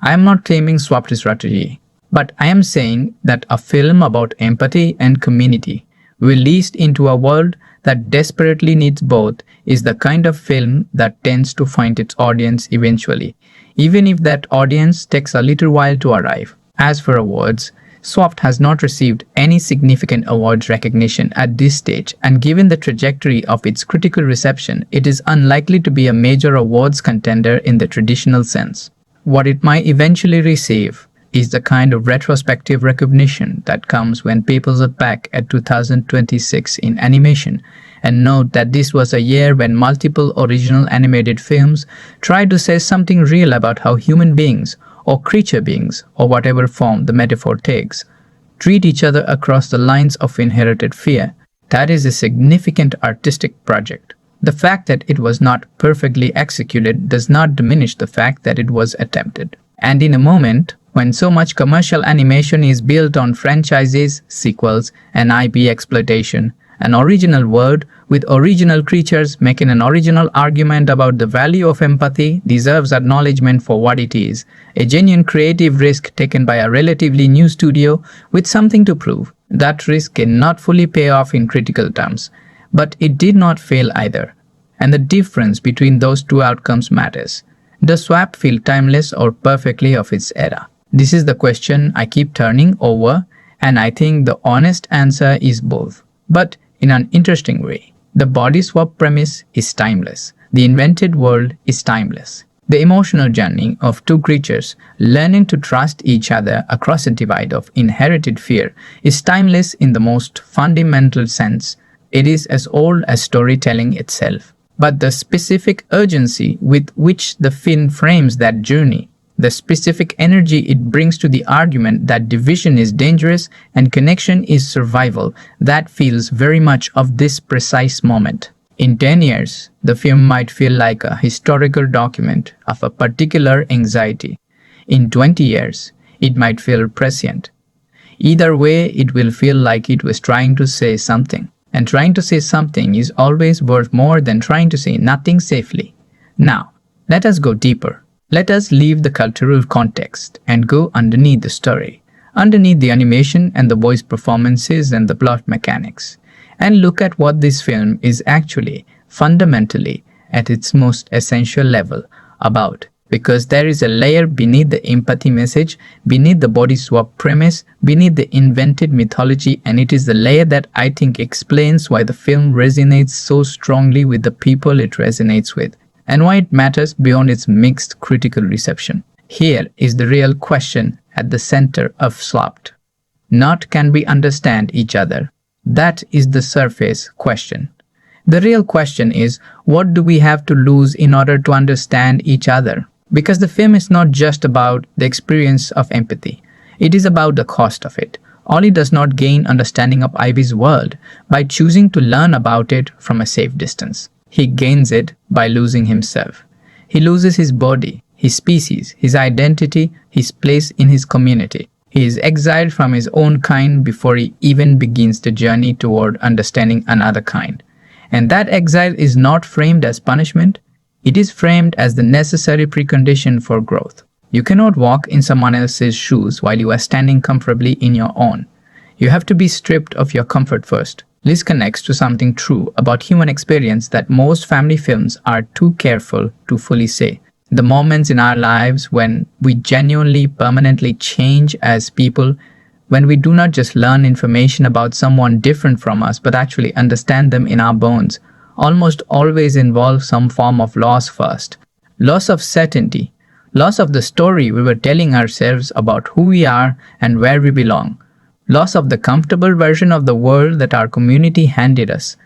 I am not claiming swapped strategy, but I am saying that a film about empathy and community, released into a world that desperately needs both, is the kind of film that tends to find its audience eventually, even if that audience takes a little while to arrive. As for awards, Swapped has not received any significant awards recognition at this stage, and given the trajectory of its critical reception, it is unlikely to be a major awards contender in the traditional sense. What it might eventually receive is the kind of retrospective recognition that comes when people look back at 2026 in animation and note that this was a year when multiple original animated films tried to say something real about how human beings, or creature beings, or whatever form the metaphor takes, treat each other across the lines of inherited fear. That is a significant artistic project. The fact that it was not perfectly executed does not diminish the fact that it was attempted. And in a moment, when so much commercial animation is built on franchises, sequels, and IP exploitation, an original world with original creatures making an original argument about the value of empathy deserves acknowledgement for what it is, a genuine creative risk taken by a relatively new studio with something to prove. That risk cannot fully pay off in critical terms, but it did not fail either. And the difference between those two outcomes matters. Does Swap feel timeless or perfectly of its era? This is the question I keep turning over, and I think the honest answer is both. But in an interesting way, the body swap premise is timeless. The invented world is timeless. The emotional journey of two creatures learning to trust each other across a divide of inherited fear is timeless in the most fundamental sense. It is as old as storytelling itself. But the specific urgency with which the film frames that journey, the specific energy it brings to the argument that division is dangerous and connection is survival, that feels very much of this precise moment. In 10 years, the film might feel like a historical document of a particular anxiety. In 20 years, it might feel prescient. Either way, it will feel like it was trying to say something. And trying to say something is always worth more than trying to say nothing safely. Now, let us go deeper. Let us leave the cultural context and go underneath the story, underneath the animation and the voice performances and the plot mechanics, and look at what this film is actually, fundamentally, at its most essential level, about. Because there is a layer beneath the empathy message, beneath the body swap premise, beneath the invented mythology, and it is the layer that I think explains why the film resonates so strongly with the people it resonates with, and why it matters beyond its mixed critical reception. Here is the real question at the center of Swapped. Not can we understand each other? That is the surface question. The real question is, what do we have to lose in order to understand each other? Because the film is not just about the experience of empathy. It is about the cost of it. Ollie does not gain understanding of Ivy's world by choosing to learn about it from a safe distance. He gains it by losing himself. He loses his body, his species, his identity, his place in his community. He is exiled from his own kind before he even begins the journey toward understanding another kind. And that exile is not framed as punishment. It is framed as the necessary precondition for growth. You cannot walk in someone else's shoes while you are standing comfortably in your own. You have to be stripped of your comfort first. This connects to something true about human experience that most family films are too careful to fully say. The moments in our lives when we genuinely, permanently change as people, when we do not just learn information about someone different from us but actually understand them in our bones, almost always involve some form of loss first. Loss of certainty, loss of the story we were telling ourselves about who we are and where we belong, loss of the comfortable version of the world that our community handed us.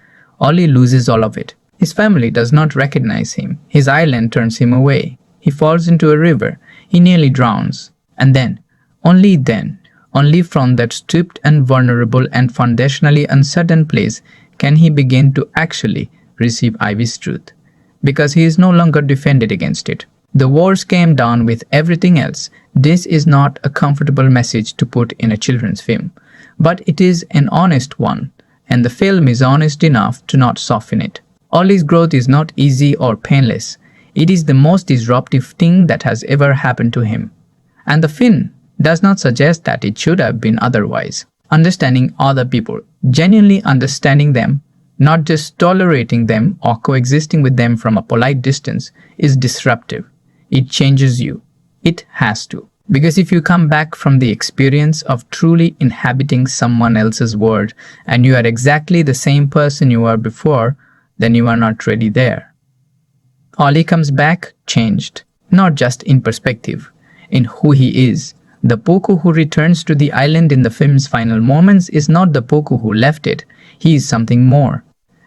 Ollie loses all of it. His family does not recognize him. His island turns him away. He falls into a river. He nearly drowns. And then, only from that stripped and vulnerable and foundationally uncertain place can he begin to actually receive Ivy's truth, because he is no longer defended against it. The wars came down with everything else. This is not a comfortable message to put in a children's film, but it is an honest one, and the film is honest enough to not soften it. Ollie's growth is not easy or painless. It is the most disruptive thing that has ever happened to him. And the film does not suggest that it should have been otherwise. Understanding other people, genuinely understanding them, not just tolerating them or coexisting with them from a polite distance, is disruptive. It changes you. It has to. Because if you come back from the experience of truly inhabiting someone else's world and you are exactly the same person you were before, then you are not ready there. Ollie comes back changed, not just in perspective, in who he is. The Pookoo who returns to the island in the film's final moments is not the Pookoo who left it. He is something more.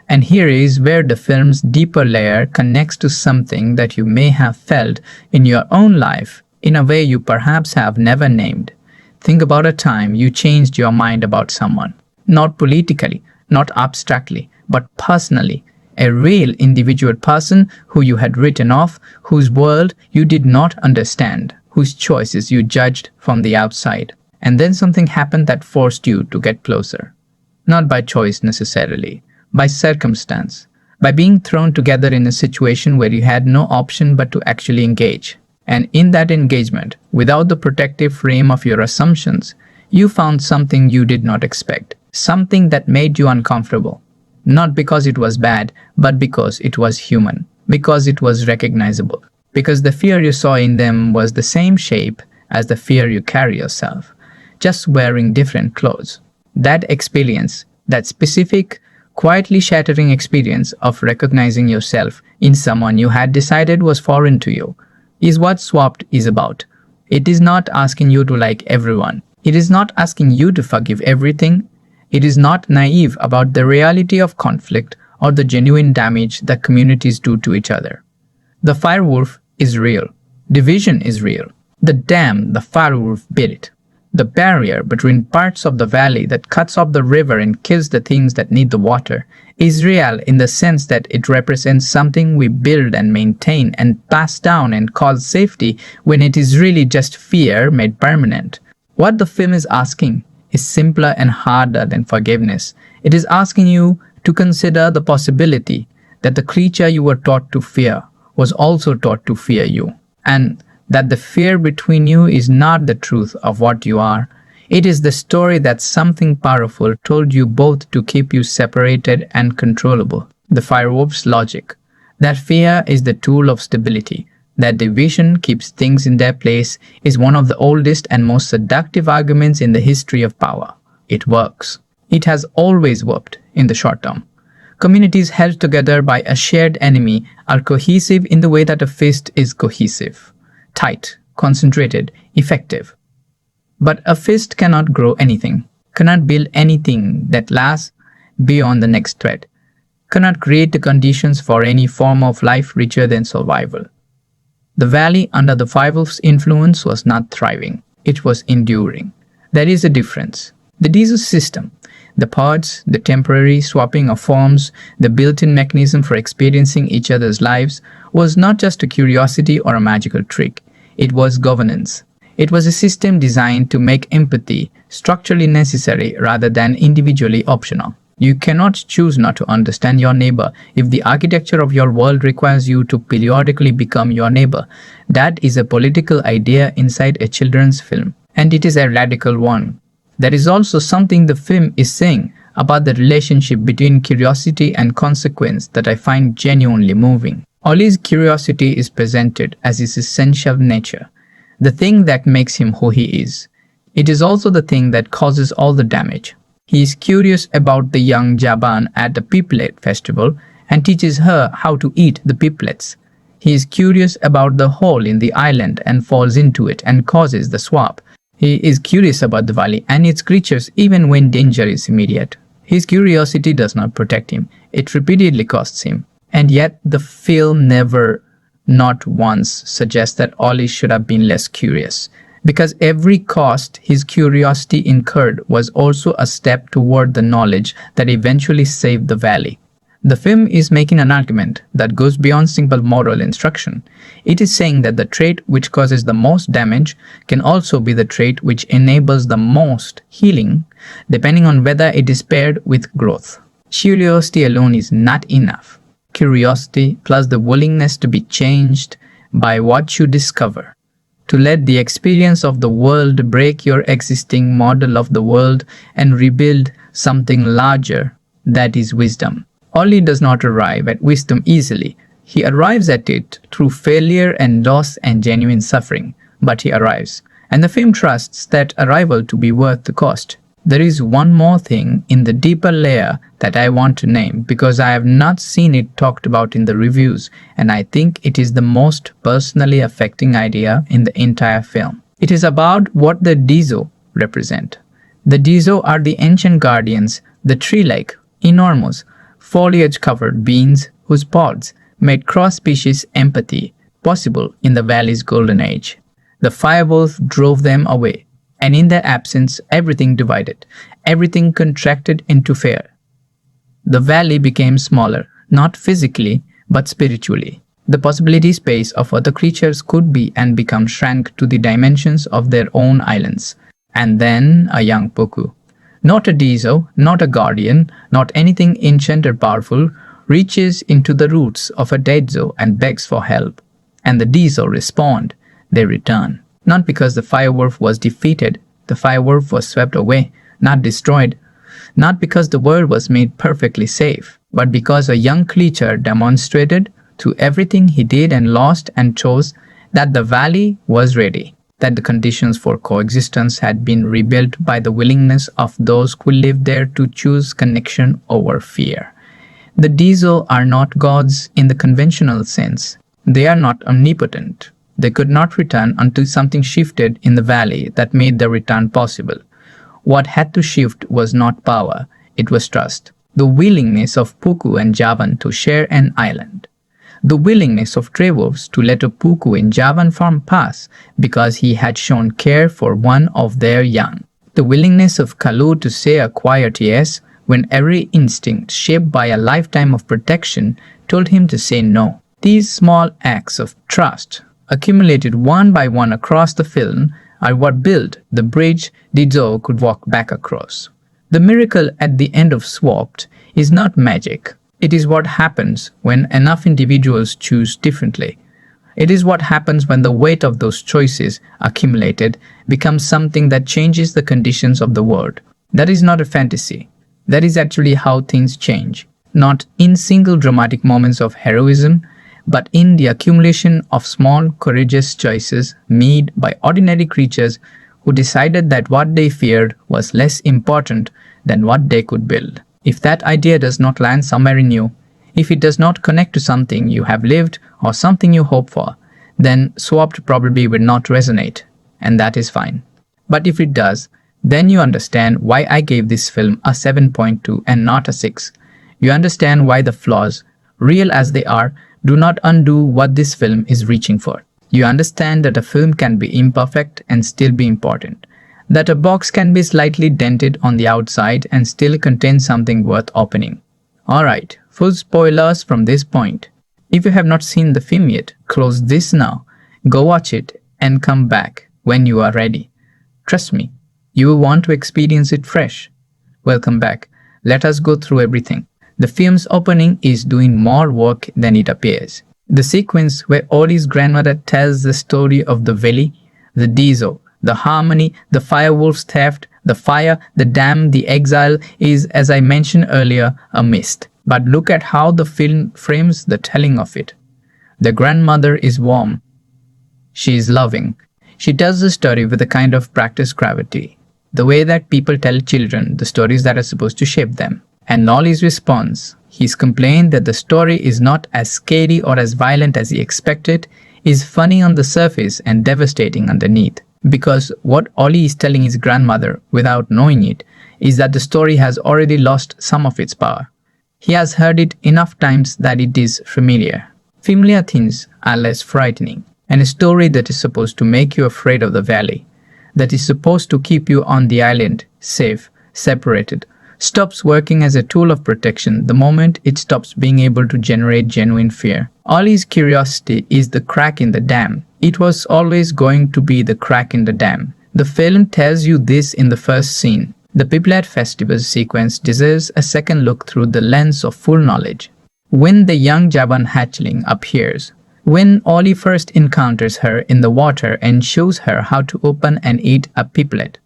And here is where the film's deeper layer connects to something that you may have felt in your own life in a way you perhaps have never named. Think about a time you changed your mind about someone. Not politically, not abstractly, but personally. A real individual person who you had written off, whose world you did not understand, whose choices you judged from the outside. And then something happened that forced you to get closer. Not by choice necessarily, by circumstance, by being thrown together in a situation where you had no option but to actually engage. And in that engagement, without the protective frame of your assumptions, you found something you did not expect, something that made you uncomfortable. Not because it was bad, but because it was human, because it was recognizable, because the fear you saw in them was the same shape as the fear you carry yourself, just wearing different clothes. That experience, that specific, quietly shattering experience of recognizing yourself in someone you had decided was foreign to you, is what Swapped is about. It is not asking you to like everyone. It is not asking you to forgive everything. It is not naive about the reality of conflict or the genuine damage that communities do to each other. The firewolf is real. Division is real. The dam the firewolf built, the barrier between parts of the valley that cuts off the river and kills the things that need the water, is real in the sense that it represents something we build and maintain and pass down and call safety when it is really just fear made permanent. What the film is asking is simpler and harder than forgiveness. It is asking you to consider the possibility that the creature you were taught to fear was also taught to fear you, and that the fear between you is not the truth of what you are. It is the story that something powerful told you both to keep you separated and controllable. The firewolf's logic. That fear is the tool of stability. That division keeps things in their place is one of the oldest and most seductive arguments in the history of power. It works. It has always worked in the short term. Communities held together by a shared enemy are cohesive in the way that a fist is cohesive. Tight, concentrated, effective. But a fist cannot grow anything, cannot build anything that lasts beyond the next threat, cannot create the conditions for any form of life richer than survival. The valley under the firewolf's influence was not thriving, it was enduring. There is a difference. The thesis system, the pods, the temporary swapping of forms, the built-in mechanism for experiencing each other's lives, was not just a curiosity or a magical trick. It was governance. It was a system designed to make empathy structurally necessary rather than individually optional. You cannot choose not to understand your neighbor if the architecture of your world requires you to periodically become your neighbor. That is a political idea inside a children's film, and it is a radical one. There is also something the film is saying about the relationship between curiosity and consequence that I find genuinely moving. Ollie's curiosity is presented as his essential nature, the thing that makes him who he is. It is also the thing that causes all the damage. He is curious about the young Jaban at the Piplet festival and teaches her how to eat the piplets. He is curious about the hole in the island and falls into it and causes the swap. He is curious about the valley and its creatures even when danger is immediate. His curiosity does not protect him. It repeatedly costs him. And yet the film never, not once, suggests that Ollie should have been less curious. Because every cost his curiosity incurred was also a step toward the knowledge that eventually saved the valley. The film is making an argument that goes beyond simple moral instruction. It is saying that the trait which causes the most damage can also be the trait which enables the most healing, depending on whether it is paired with growth. Curiosity alone is not enough. Curiosity plus the willingness to be changed by what you discover to let the experience of the world break your existing model of the world and rebuild something larger. That is wisdom. Ollie does not arrive at wisdom easily. He arrives at it through failure and loss and genuine suffering, but he arrives, and the film trusts that arrival to be worth the cost. There is one more thing in the deeper layer that I want to name because I have not seen it talked about in the reviews, and I think it is the most personally affecting idea in the entire film. It is about what the Dizo represent. The Dizo are the ancient guardians, the tree-like, enormous, foliage-covered beings whose pods made cross-species empathy possible in the valley's golden age. The firewolf drove them away, and in their absence, everything divided, everything contracted into fear. The valley became smaller, not physically, but spiritually. The possibility space of other creatures could be and become shrank to the dimensions of their own islands. And then a young Pookoo. Not a Dizo, not a guardian, not anything ancient or powerful, reaches into the roots of a Dedzo and begs for help. And the Dizo respond. They return. Not because the firewolf was defeated, the firewolf was swept away, not destroyed. Not because the world was made perfectly safe, but because a young creature demonstrated through everything he did and lost and chose that the valley was ready, that the conditions for coexistence had been rebuilt by the willingness of those who lived there to choose connection over fear. The Dizo are not gods in the conventional sense. They are not omnipotent. They could not return until something shifted in the valley that made their return possible. What had to shift was not power, it was trust. The willingness of Pookoo and Javan to share an island. The willingness of Trewolves to let a Pookoo in Javan farm pass because he had shown care for one of their young. The willingness of Kalu to say a quiet yes when every instinct shaped by a lifetime of protection told him to say no. These small acts of trust, accumulated one by one across the film, are what built the bridge Dizo could walk back across. The miracle at the end of Swapped is not magic. It is what happens when enough individuals choose differently. It is what happens when the weight of those choices accumulated becomes something that changes the conditions of the world. That is not a fantasy. That is actually how things change. Not in single dramatic moments of heroism, but in the accumulation of small, courageous choices made by ordinary creatures who decided that what they feared was less important than what they could build. If that idea does not land somewhere in you, if it does not connect to something you have lived or something you hope for, then Swapped probably will not resonate, and that is fine. But if it does, then you understand why I gave this film a 7.2 and not a 6. You understand why the flaws, real as they are, do not undo what this film is reaching for. You understand that a film can be imperfect and still be important. That a box can be slightly dented on the outside and still contain something worth opening. Alright, full spoilers from this point. If you have not seen the film yet, close this now, go watch it and come back when you are ready. Trust me, you will want to experience it fresh. Welcome back. Let us go through everything. The film's opening is doing more work than it appears. The sequence where Ollie's grandmother tells the story of the valley, the Dizo, the harmony, the firewolf's theft, the fire, the dam, the exile is, as I mentioned earlier, a mist. But look at how the film frames the telling of it. The grandmother is warm. She is loving. She tells the story with a kind of practiced gravity, the way that people tell children the stories that are supposed to shape them. And Ollie's response, he's complained that the story is not as scary or as violent as he expected, is funny on the surface and devastating underneath. Because what Ollie is telling his grandmother, without knowing it, is that the story has already lost some of its power. He has heard it enough times that it is familiar. Familiar things are less frightening. And a story that is supposed to make you afraid of the valley, that is supposed to keep you on the island, safe, separated, stops working as a tool of protection the moment it stops being able to generate genuine fear. Ollie's curiosity is the crack in the dam. It was always going to be the crack in the dam. The film tells you this in the first scene. The People at Festivals sequence deserves a second look through the lens of full knowledge. When the young Javan hatchling appears, When Ollie first encounters her in the water and shows her how to open and eat a piplet,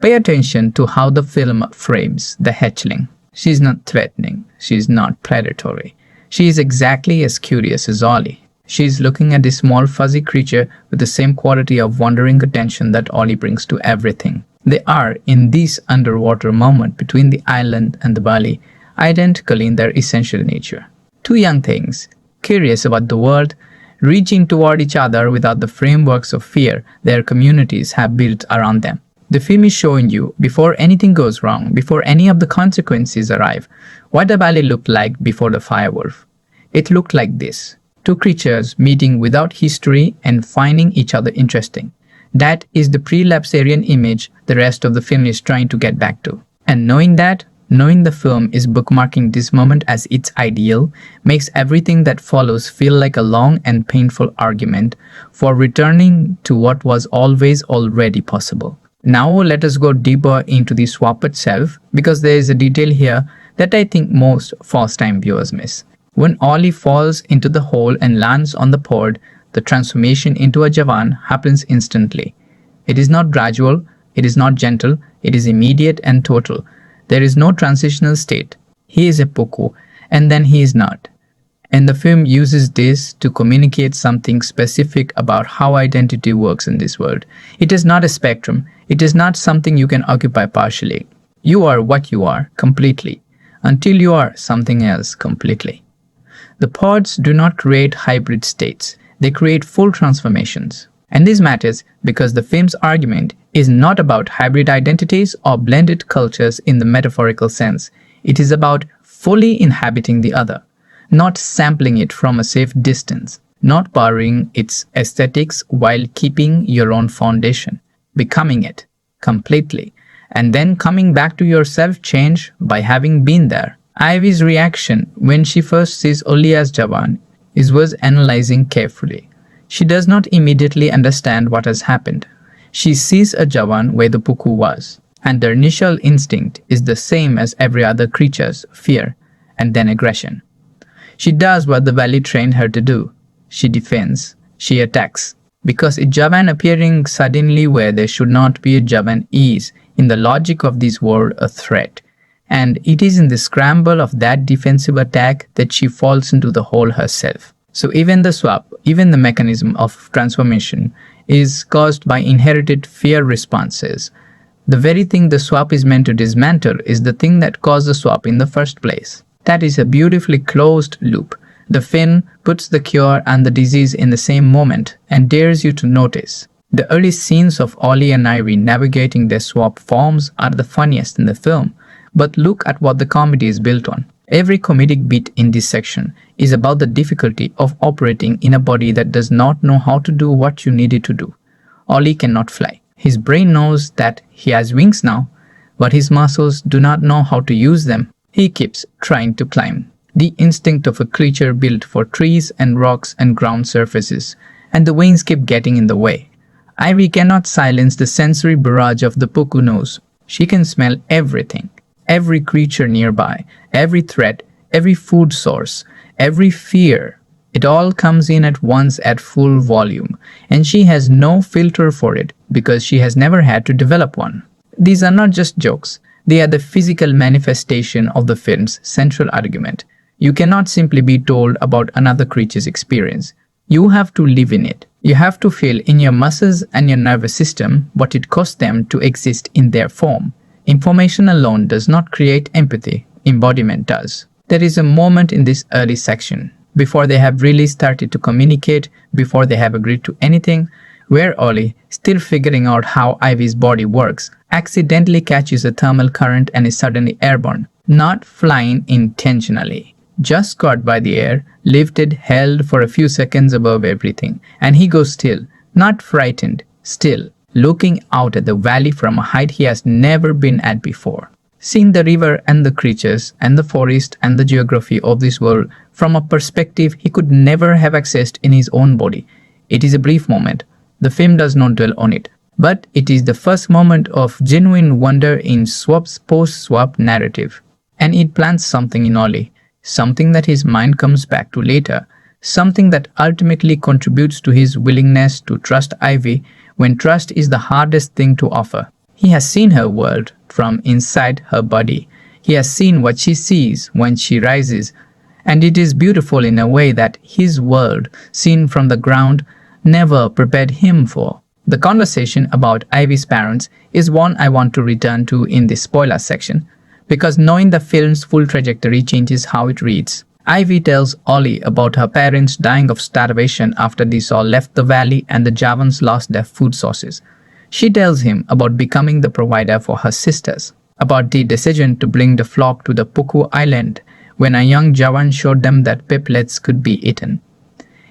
pay attention to how the film frames the hatchling. She's not threatening. She's not predatory. She is exactly as curious as Ollie. She is looking at this small fuzzy creature with the same quality of wondering attention that Ollie brings to everything. They are, in this underwater moment between the island and the valley, identical in their essential nature. Two young things, curious about the world, reaching toward each other without the frameworks of fear their communities have built around them. The film is showing you, before anything goes wrong, before any of the consequences arrive, what the valley looked like before the firewolf. It looked like this. Two creatures meeting without history and finding each other interesting. That is the pre-lapsarian image the rest of the film is trying to get back to. And knowing that, knowing the film is bookmarking this moment as its ideal, makes everything that follows feel like a long and painful argument for returning to what was always already possible. Now let us go deeper into the swap itself, because there is a detail here that I think most first-time viewers miss. When Ollie falls into the hole and lands on the pod, the transformation into a Javan happens instantly. It is not gradual, it is not gentle, it is immediate and total. There is no transitional state. He is a Pookoo, and then he is not. And the film uses this to communicate something specific about how identity works in this world. It is not a spectrum. It is not something you can occupy partially. You are what you are, completely, until you are something else completely. The pods do not create hybrid states. They create full transformations. And this matters because the film's argument is not about hybrid identities or blended cultures in the metaphorical sense. It is about fully inhabiting the other, not sampling it from a safe distance, not borrowing its aesthetics while keeping your own foundation, becoming it completely, and then coming back to yourself change by having been there. Ivy's reaction when she first sees Ollie as Javan is worth analyzing carefully. She does not immediately understand what has happened. She sees a Javan where the Pookoo was, and their initial instinct is the same as every other creature's, fear, and then aggression. She does what the valley trained her to do. She defends, she attacks, because a Javan appearing suddenly where there should not be a Javan is, in the logic of this world, a threat. And it is in the scramble of that defensive attack that she falls into the hole herself. So even the swap, even the mechanism of transformation is caused by inherited fear responses. The very thing the swap is meant to dismantle is the thing that caused the swap in the first place. That is a beautifully closed loop. The film puts the cure and the disease in the same moment and dares you to notice. The early scenes of Ollie and Ivy navigating their swap forms are the funniest in the film. But look at what the comedy is built on. Every comedic beat in this section is about the difficulty of operating in a body that does not know how to do what you need it to do. Ollie cannot fly. His brain knows that he has wings now, but his muscles do not know how to use them. He keeps trying to climb. The instinct of a creature built for trees and rocks and ground surfaces, and the wings keep getting in the way. Ivy cannot silence the sensory barrage of the Pookoo nose. She can smell everything. Every creature nearby, every threat, every food source, every fear. It all comes in at once at full volume, and she has no filter for it because she has never had to develop one. These are not just jokes. They are the physical manifestation of the film's central argument. You cannot simply be told about another creature's experience. You have to live in it. You have to feel in your muscles and your nervous system what it costs them to exist in their form. Information alone does not create empathy, embodiment does. There is a moment in this early section, before they have really started to communicate, before they have agreed to anything, where Ollie, still figuring out how Ivy's body works, accidentally catches a thermal current and is suddenly airborne, not flying intentionally, just caught by the air, lifted, held for a few seconds above everything, and he goes still, not frightened, still, looking out at the valley from a height he has never been at before. Seeing the river and the creatures and the forest and the geography of this world from a perspective he could never have accessed in his own body. It is a brief moment. The film does not dwell on it. But it is the first moment of genuine wonder in Swap's post-swap narrative. And it plants something in Ollie, something that his mind comes back to later, something that ultimately contributes to his willingness to trust Ivy when trust is the hardest thing to offer. He has seen her world from inside her body. He has seen what she sees when she rises, and it is beautiful in a way that his world, seen from the ground, never prepared him for. The conversation about Ivy's parents is one I want to return to in this spoiler section, because knowing the film's full trajectory changes how it reads. Ivy tells Ollie about her parents dying of starvation after they all left the valley and the Javans lost their food sources. She tells him about becoming the provider for her sisters, about the decision to bring the flock to the Pookoo island when a young Javan showed them that piplets could be eaten.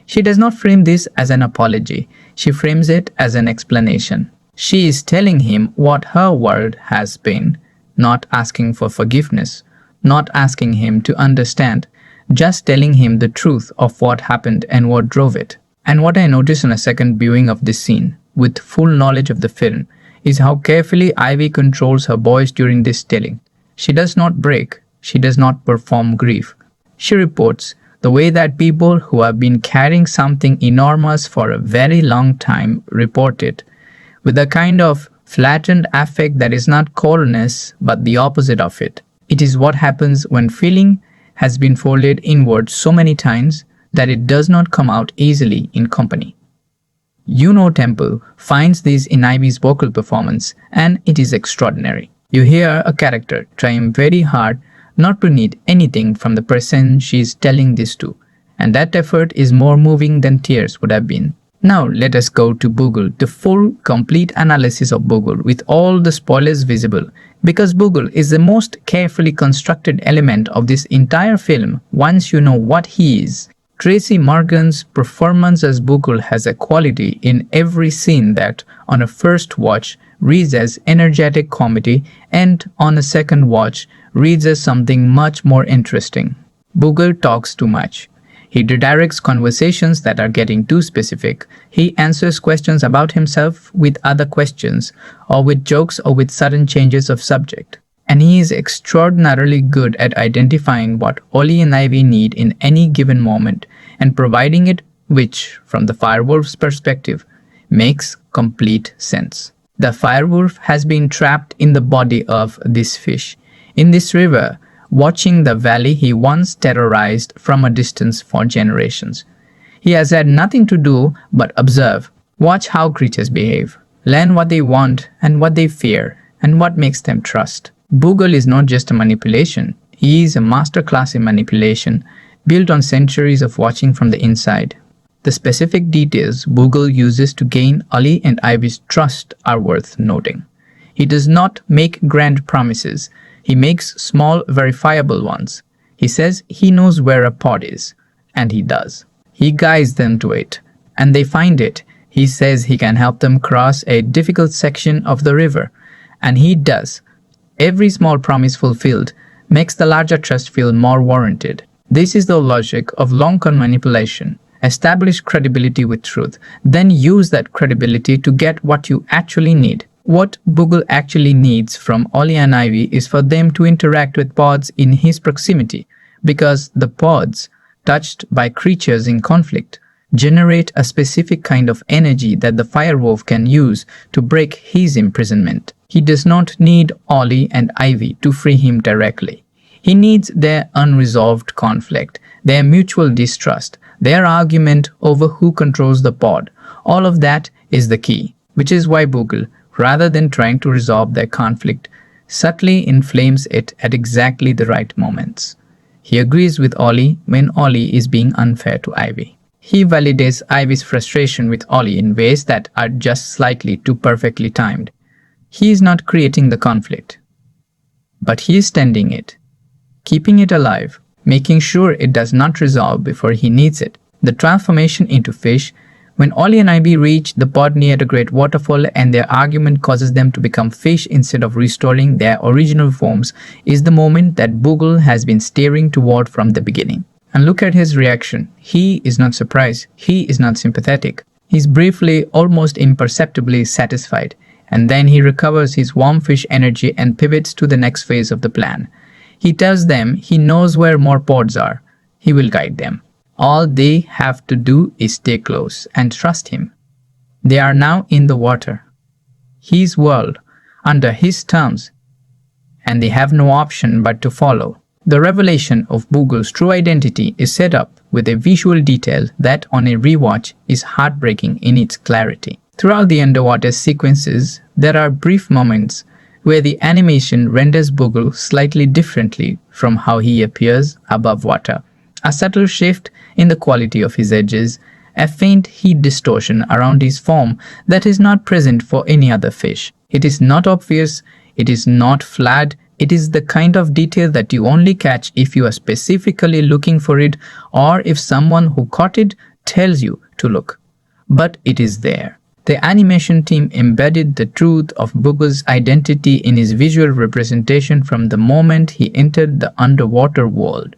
She does not frame this as an apology, she frames it as an explanation. She is telling him what her world has been, not asking for forgiveness, not asking him to understand, just telling him the truth of what happened and what drove it. And what I noticed on a second viewing of this scene, with full knowledge of the film, is how carefully Ivy controls her voice during this telling. She does not break, she does not perform grief. She reports the way that people who have been carrying something enormous for a very long time report it, with a kind of flattened affect that is not coldness but the opposite of it. It is what happens when feeling has been folded inward so many times that it does not come out easily in company. Juno Temple finds this in Ivy's vocal performance, and it is extraordinary. You hear a character trying very hard not to need anything from the person she is telling this to, and that effort is more moving than tears would have been. Now let us go to Boogle, the full, complete analysis of Boogle with all the spoilers visible, because Boogle is the most carefully constructed element of this entire film once you know what he is. Tracy Morgan's performance as Boogle has a quality in every scene that, on a first watch, reads as energetic comedy and, on a second watch, reads as something much more interesting. Boogle talks too much. He redirects conversations that are getting too specific. He answers questions about himself with other questions, or with jokes or with sudden changes of subject. And he is extraordinarily good at identifying what Ollie and Ivy need in any given moment and providing it, which, from the firewolf's perspective, makes complete sense. The firewolf has been trapped in the body of this fish, in this river, watching the valley he once terrorized from a distance for generations. He has had nothing to do but observe, watch how creatures behave, learn what they want and what they fear, and what makes them trust. Boogle is not just a manipulation, he is a masterclass in manipulation, built on centuries of watching from the inside. The specific details Boogle uses to gain Ollie and Ivy's trust are worth noting. He does not make grand promises, he makes small, verifiable ones. He says he knows where a pod is, and he does. He guides them to it, and they find it. He says he can help them cross a difficult section of the river, and he does. Every small promise fulfilled makes the larger trust feel more warranted. This is the logic of long-con manipulation. Establish credibility with truth, then use that credibility to get what you actually need. What Boogle actually needs from Ollie and Ivy is for them to interact with pods in his proximity, because the pods, touched by creatures in conflict, generate a specific kind of energy that the firewolf can use to break his imprisonment. He does not need Ollie and Ivy to free him directly. He needs their unresolved conflict, their mutual distrust, their argument over who controls the pod. All of that is the key, which is why Boogle, rather than trying to resolve their conflict, subtly inflames it at exactly the right moments. He agrees with Ollie when Ollie is being unfair to Ivy. He validates Ivy's frustration with Ollie in ways that are just slightly too perfectly timed. He is not creating the conflict, but he is tending it, keeping it alive, making sure it does not resolve before he needs it. The transformation into fish, when Ollie and Ivy reach the pod near the great waterfall and their argument causes them to become fish instead of restoring their original forms, is the moment that Boogle has been staring toward from the beginning. And look at his reaction. He is not surprised. He is not sympathetic. He's briefly, almost imperceptibly satisfied, and then he recovers his warm fish energy and pivots to the next phase of the plan. He tells them he knows where more pods are. He will guide them. All they have to do is stay close and trust him. They are now in the water, his world, under his terms, and they have no option but to follow. The revelation of Pookoo's true identity is set up with a visual detail that on a rewatch is heartbreaking in its clarity. Throughout the underwater sequences, there are brief moments where the animation renders Pookoo slightly differently from how he appears above water. A subtle shift in the quality of his edges, a faint heat distortion around his form that is not present for any other fish. It is not obvious, it is not flat, it is the kind of detail that you only catch if you are specifically looking for it or if someone who caught it tells you to look. But it is there. The animation team embedded the truth of Pookoo's identity in his visual representation from the moment he entered the underwater world.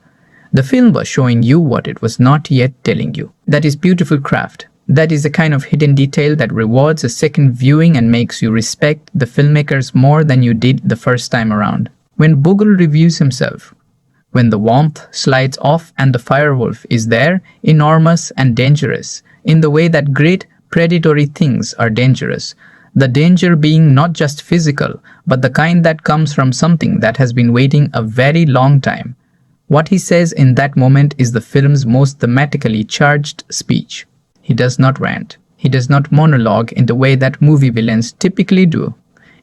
The film was showing you what it was not yet telling you. That is beautiful craft. That is the kind of hidden detail that rewards a second viewing and makes you respect the filmmakers more than you did the first time around. When Pookoo reviews himself, when the warmth slides off and the firewolf is there, enormous and dangerous, in the way that great predatory things are dangerous, the danger being not just physical, but the kind that comes from something that has been waiting a very long time. What he says in that moment is the film's most thematically charged speech. He does not rant. He does not monologue in the way that movie villains typically do.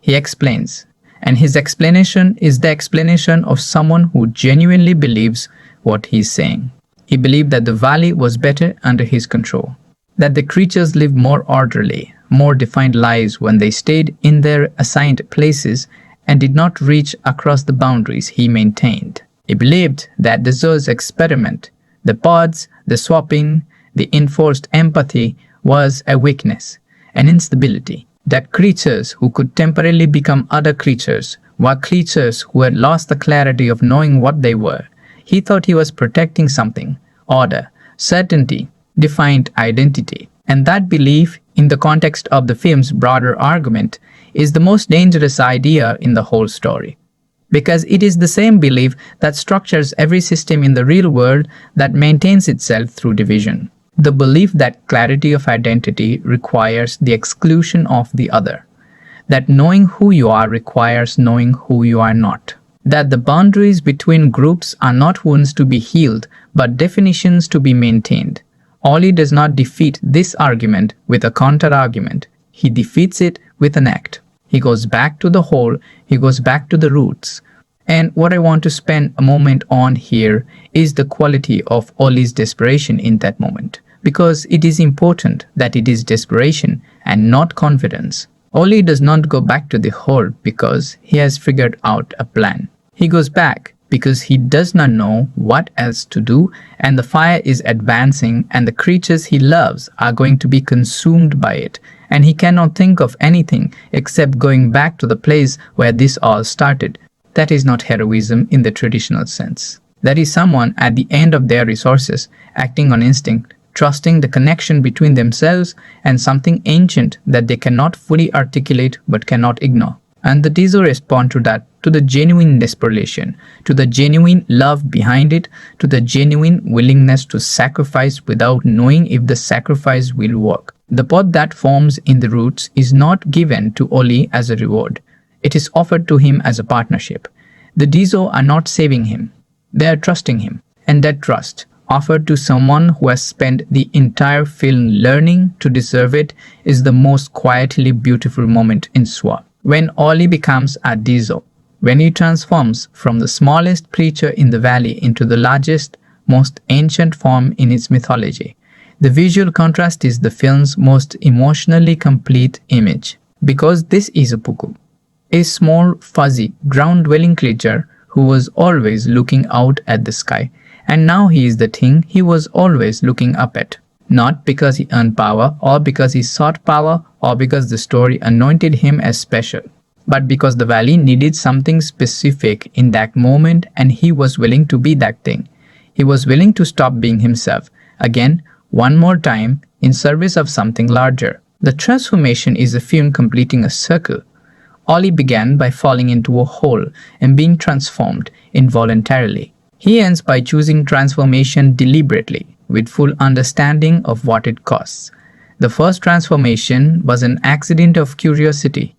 He explains. And his explanation is the explanation of someone who genuinely believes what he's saying. He believed that the valley was better under his control, that the creatures lived more orderly, more defined lives when they stayed in their assigned places and did not reach across the boundaries he maintained. He believed that the zoo's experiment, the pods, the swapping, the enforced empathy was a weakness, an instability, that creatures who could temporarily become other creatures were creatures who had lost the clarity of knowing what they were. He thought he was protecting something, order, certainty, defined identity. And that belief, in the context of the film's broader argument, is the most dangerous idea in the whole story. Because it is the same belief that structures every system in the real world that maintains itself through division. The belief that clarity of identity requires the exclusion of the other. That knowing who you are requires knowing who you are not. That the boundaries between groups are not wounds to be healed, but definitions to be maintained. Ollie does not defeat this argument with a counter-argument. He defeats it with an act. He goes back to the whole, he goes back to the roots. And what I want to spend a moment on here is the quality of Ollie's desperation in that moment. Because it is important that it is desperation and not confidence. Ollie does not go back to the hole because he has figured out a plan. He goes back because he does not know what else to do, and the fire is advancing and the creatures he loves are going to be consumed by it, and he cannot think of anything except going back to the place where this all started. That is not heroism in the traditional sense. That is someone at the end of their resources, acting on instinct, trusting the connection between themselves and something ancient that they cannot fully articulate but cannot ignore. And the Dizo respond to that, to the genuine desperation, to the genuine love behind it, to the genuine willingness to sacrifice without knowing if the sacrifice will work. The pot that forms in the roots is not given to Ollie as a reward. It is offered to him as a partnership. The Dizo are not saving him. They are trusting him. And that trust, offered to someone who has spent the entire film learning to deserve it, is the most quietly beautiful moment in SWAT. When Ollie becomes a Dizo, when he transforms from the smallest creature in the valley into the largest, most ancient form in its mythology, the visual contrast is the film's most emotionally complete image. Because this is a Pookoo, a small, fuzzy, ground-dwelling creature who was always looking out at the sky, and now he is the thing he was always looking up at. Not because he earned power, or because he sought power, or because the story anointed him as special, but because the valley needed something specific in that moment and he was willing to be that thing. He was willing to stop being himself, again, one more time, in service of something larger. The transformation is a film completing a circle. Ollie began by falling into a hole and being transformed involuntarily. He ends by choosing transformation deliberately, with full understanding of what it costs. The first transformation was an accident of curiosity.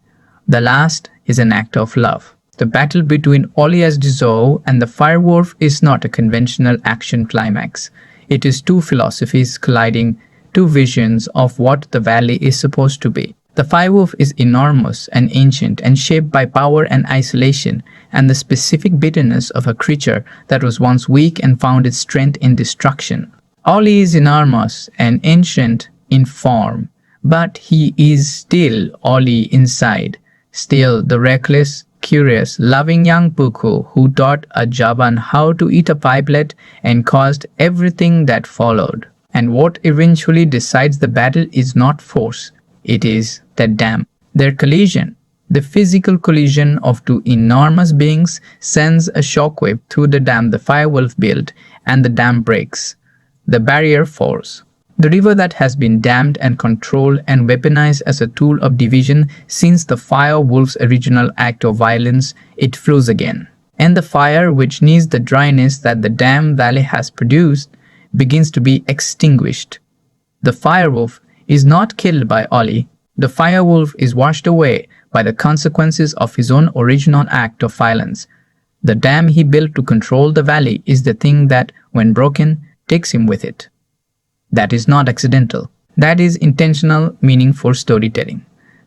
The last is an act of love. The battle between Ollie as Dizzo and the Firewolf is not a conventional action climax. It is two philosophies colliding, two visions of what the valley is supposed to be. The Firewolf is enormous and ancient and shaped by power and isolation and the specific bitterness of a creature that was once weak and found its strength in destruction. Ollie is enormous and ancient in form, but he is still Ollie inside, still the reckless, curious, loving young Pookoo who taught a Javan how to eat a pipelet and caused everything that followed. And what eventually decides the battle is not force, it is that dam. Their collision, the physical collision of two enormous beings, sends a shockwave through the dam the Firewolf built, and the dam breaks. The barrier falls. The river that has been dammed and controlled and weaponized as a tool of division since the Firewolf's original act of violence, it flows again. And the fire, which needs the dryness that the dam valley has produced, begins to be extinguished. The Firewolf is not killed by Ollie. The Firewolf is washed away by the consequences of his own original act of violence. The dam he built to control the valley is the thing that, when broken, takes him with it. That is not accidental. That is intentional meaning for storytelling.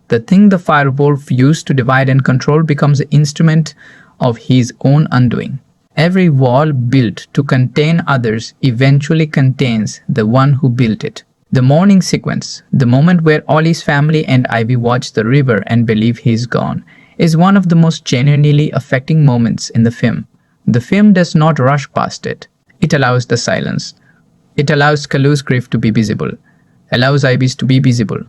The thing the Firewolf used to divide and control becomes an instrument of his own undoing. Every wall built to contain others eventually contains the one who built it. The morning sequence, the moment where Ollie's family and Ivy watch the river and believe he is gone, is one of the most genuinely affecting moments in the film. The film does not rush past it. It allows the silence. It allows Kalu's grief to be visible, allows Ivy's to be visible.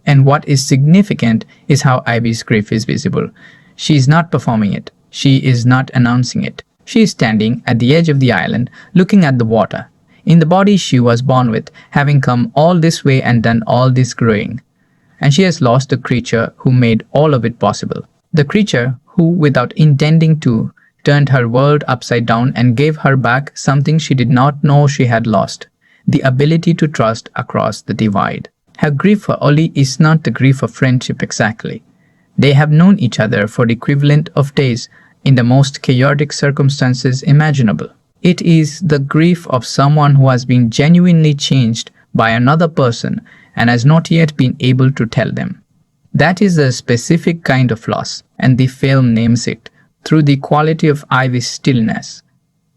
And what is significant is how Ivy's grief is visible. She is not performing it. She is not announcing it. She is standing at the edge of the island, looking at the water, in the body she was born with, having come all this way and done all this growing. And she has lost the creature who made all of it possible. The creature who, without intending to, turned her world upside down and gave her back something she did not know she had lost. The ability to trust across the divide. Her grief for Ollie is not the grief of friendship exactly. They have known each other for the equivalent of days in the most chaotic circumstances imaginable. It is the grief of someone who has been genuinely changed by another person and has not yet been able to tell them. That is a specific kind of loss, and the film names it through the quality of Ivy's stillness,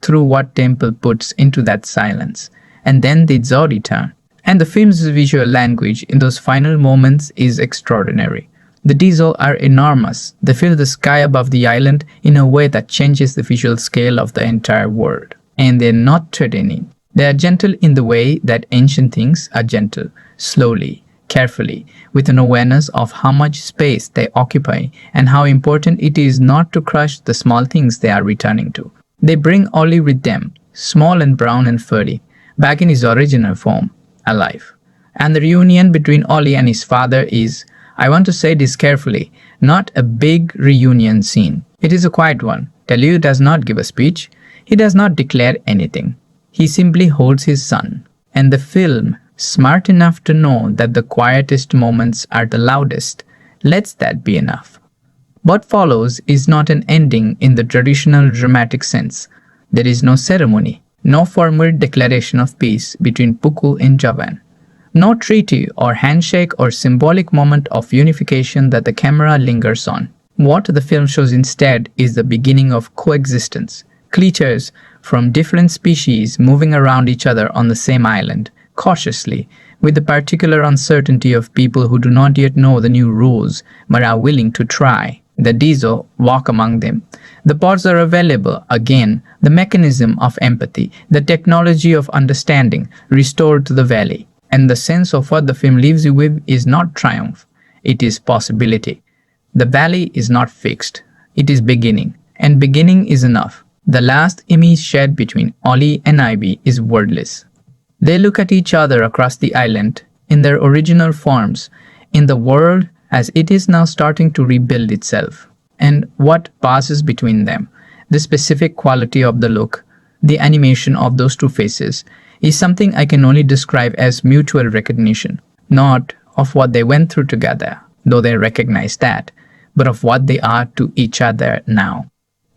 through what Temple puts into that silence. And then the Zod return. And the film's visual language in those final moments is extraordinary. The diesel are enormous. They fill the sky above the island in a way that changes the visual scale of the entire world. And they're not threatening. They are gentle in the way that ancient things are gentle, slowly, carefully, with an awareness of how much space they occupy and how important it is not to crush the small things they are returning to. They bring Ollie with them, small and brown and furry, back in his original form, alive. And the reunion between Ollie and his father is, I want to say this carefully, not a big reunion scene. It is a quiet one. Telu does not give a speech. He does not declare anything. He simply holds his son. And the film, smart enough to know that the quietest moments are the loudest, lets that be enough. What follows is not an ending in the traditional dramatic sense. There is no ceremony. No formal declaration of peace between Pookoo and Javan. No treaty or handshake or symbolic moment of unification that the camera lingers on. What the film shows instead is the beginning of coexistence. Creatures from different species moving around each other on the same island, cautiously, with the particular uncertainty of people who do not yet know the new rules but are willing to try. The Dizo walk among them. The pods are available, again, the mechanism of empathy, the technology of understanding restored to the valley. And the sense of what the film leaves you with is not triumph, it is possibility. The valley is not fixed, it is beginning, and beginning is enough. The last image shared between Ollie and Ivy is wordless. They look at each other across the island, in their original forms, in the world as it is now starting to rebuild itself. And what passes between them, the specific quality of the look, the animation of those two faces, is something I can only describe as mutual recognition, not of what they went through together, though they recognize that, but of what they are to each other now.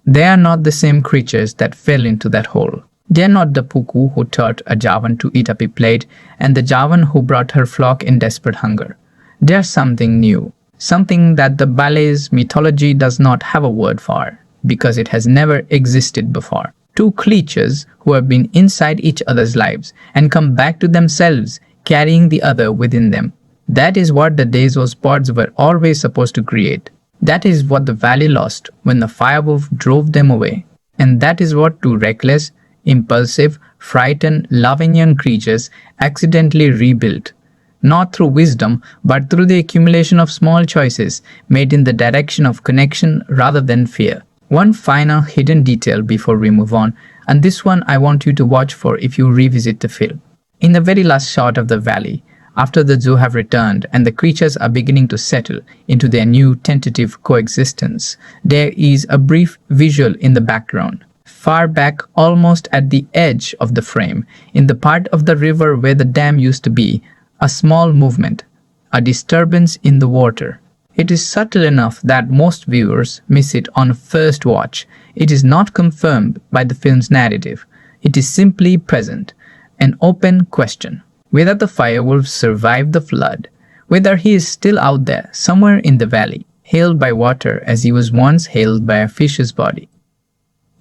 They are not the same creatures that fell into that hole. They are not the Pookoo who taught a Javan to eat up a plate and the Javan who brought her flock in desperate hunger. They are something new, something that the ballet's mythology does not have a word for, because it has never existed before. Two creatures who have been inside each other's lives and come back to themselves, carrying the other within them. That is what the Dazos pods were always supposed to create. That is what the valley lost when the firewolf drove them away. And that is what two reckless, impulsive, frightened, loving young creatures accidentally rebuilt. Not through wisdom, but through the accumulation of small choices made in the direction of connection rather than fear. One final hidden detail before we move on, and this one I want you to watch for if you revisit the film. In the very last shot of the valley, after the zoo have returned and the creatures are beginning to settle into their new tentative coexistence, there is a brief visual in the background. Far back, almost at the edge of the frame, in the part of the river where the dam used to be, a small movement, a disturbance in the water. It is subtle enough that most viewers miss it on first watch. It is not confirmed by the film's narrative. It is simply present, an open question. Whether the firewolf survived the flood, whether he is still out there, somewhere in the valley, hailed by water as he was once hailed by a fish's body.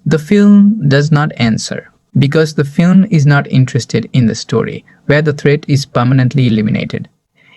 The film does not answer, because the film is not interested in the story, where the threat is permanently eliminated.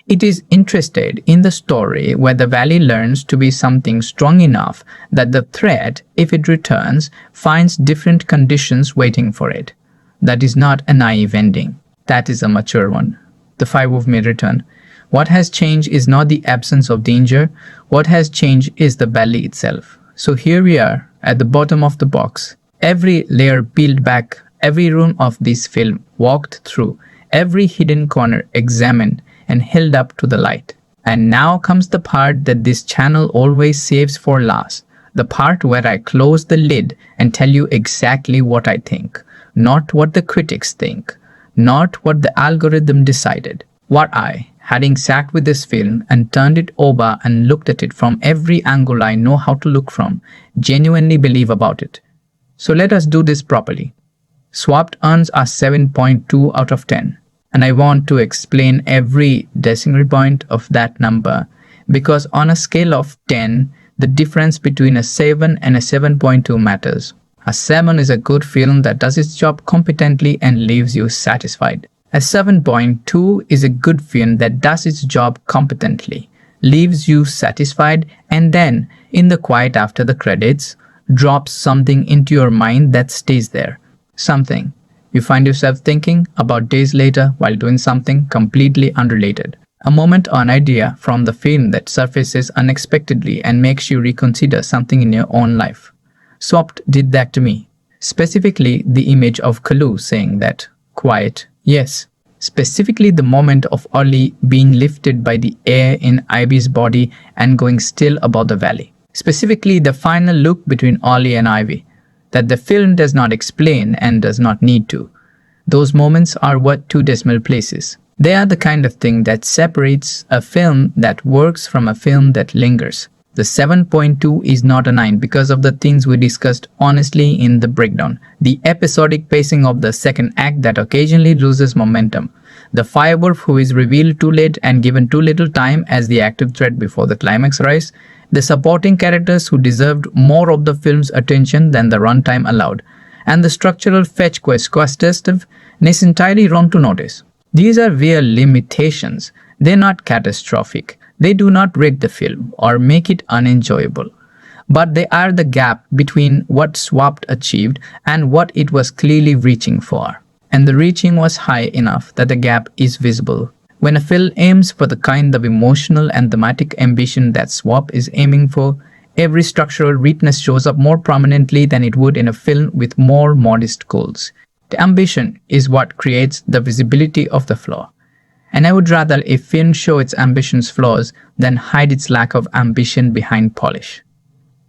It is interested in the story where the valley learns to be something strong enough that the threat, if it returns, finds different conditions waiting for it. That is not a naive ending. That is a mature one. The firewolf may return. What has changed is not the absence of danger. What has changed is the valley itself. So here we are at the bottom of the box. Every layer peeled back, every room of this film walked through, every hidden corner examined and held up to the light. And now comes the part that this channel always saves for last. The part where I close the lid and tell you exactly what I think. Not what the critics think. Not what the algorithm decided. What I, having sat with this film and turned it over and looked at it from every angle I know how to look from, genuinely believe about it. So let us do this properly. Swapped urns are 7.2 out of 10. And I want to explain every decimal point of that number, because on a scale of 10, the difference between a 7 and a 7.2 matters. A 7 is a good film that does its job competently and leaves you satisfied. A 7.2 is a good film that does its job competently, leaves you satisfied, and then, in the quiet after the credits, drops something into your mind that stays there. Something you find yourself thinking about days later while doing something completely unrelated. A moment or an idea from the film that surfaces unexpectedly and makes you reconsider something in your own life. Swapped did that to me. Specifically, the image of Kalu saying that, quiet, yes. Specifically, the moment of Ollie being lifted by the air in Ivy's body and going still above the valley. Specifically, the final look between Ollie and Ivy, that the film does not explain and does not need to. Those moments are what 2 decimal places. They are the kind of thing that separates a film that works from a film that lingers. The 7.2 is not a 9 because of the things we discussed honestly in the breakdown. The episodic pacing of the second act that occasionally loses momentum. The firewolf who is revealed too late and given too little time as the active threat before the climax rise. The supporting characters who deserved more of the film's attention than the runtime allowed. And the structural fetch questness entirely wrong to notice. These are real limitations. They're not catastrophic. They do not break the film or make it unenjoyable. But they are the gap between what Swapped achieved and what it was clearly reaching for. And the reaching was high enough that the gap is visible. When a film aims for the kind of emotional and thematic ambition that Swap is aiming for, every structural weakness shows up more prominently than it would in a film with more modest goals. The ambition is what creates the visibility of the flaw. And I would rather a film show its ambition's flaws than hide its lack of ambition behind polish.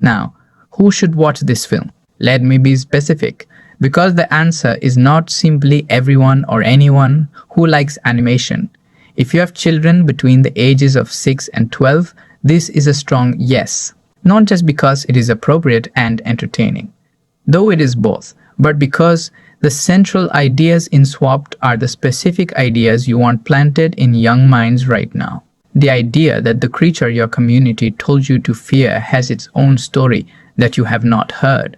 Now, who should watch this film? Let me be specific. Because the answer is not simply everyone or anyone who likes animation. If you have children between the ages of 6 and 12, this is a strong yes. Not just because it is appropriate and entertaining, though it is both, but because the central ideas in Swapped are the specific ideas you want planted in young minds right now. The idea that the creature your community told you to fear has its own story that you have not heard.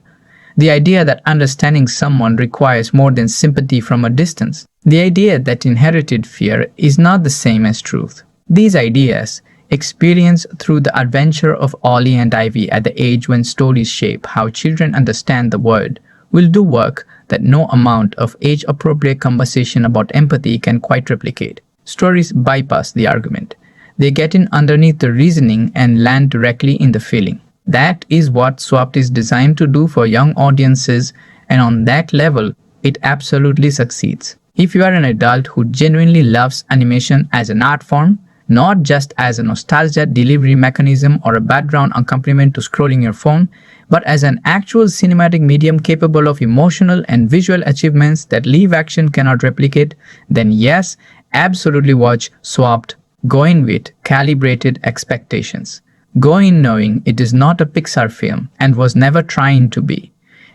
The idea that understanding someone requires more than sympathy from a distance. The idea that inherited fear is not the same as truth. These ideas, experienced through the adventure of Ollie and Ivy at the age when stories shape how children understand the world, will do work that no amount of age-appropriate conversation about empathy can quite replicate. Stories bypass the argument. They get in underneath the reasoning and land directly in the feeling. That is what Swapped is designed to do for young audiences, and on that level, it absolutely succeeds. If you are an adult who genuinely loves animation as an art form, not just as a nostalgia delivery mechanism or a background accompaniment to scrolling your phone, but as an actual cinematic medium capable of emotional and visual achievements that live action cannot replicate, then yes, absolutely watch Swapped. Go in with calibrated expectations. Go in knowing it is not a Pixar film and was never trying to be.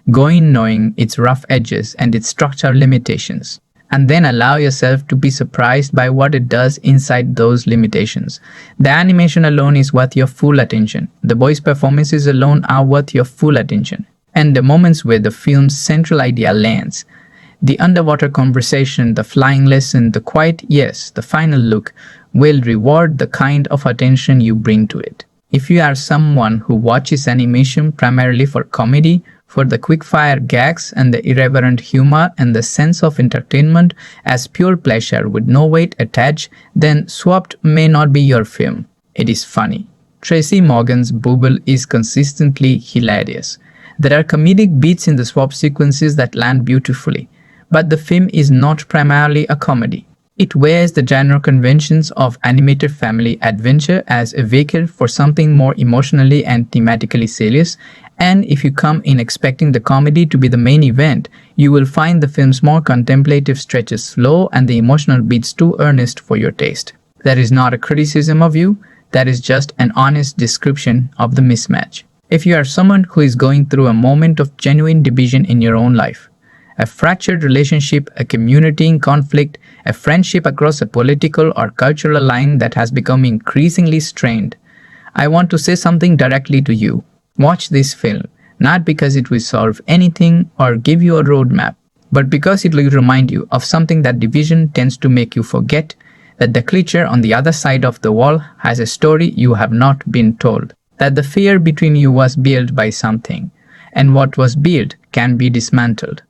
Go in knowing its rough edges and its structural limitations. And then allow yourself to be surprised by what it does inside those limitations. The animation alone is worth your full attention. The voice performances alone are worth your full attention. And the moments where the film's central idea lands, the underwater conversation, the flying lesson, the quiet yes, the final look, will reward the kind of attention you bring to it. If you are someone who watches animation primarily for comedy, for the quick-fire gags and the irreverent humor and the sense of entertainment as pure pleasure with no weight attached, then Swapped may not be your film. It is funny. Tracy Morgan's booble is consistently hilarious. There are comedic beats in the swap sequences that land beautifully, but the film is not primarily a comedy. It wears the genre conventions of animated family adventure as a vehicle for something more emotionally and thematically serious, and if you come in expecting the comedy to be the main event, you will find the film's more contemplative stretches slow and the emotional beats too earnest for your taste. That is not a criticism of you, that is just an honest description of the mismatch. If you are someone who is going through a moment of genuine division in your own life, a fractured relationship, a community in conflict, a friendship across a political or cultural line that has become increasingly strained, I want to say something directly to you. Watch this film, not because it will solve anything or give you a roadmap, but because it will remind you of something that division tends to make you forget, that the creature on the other side of the wall has a story you have not been told, that the fear between you was built by something, and what was built can be dismantled.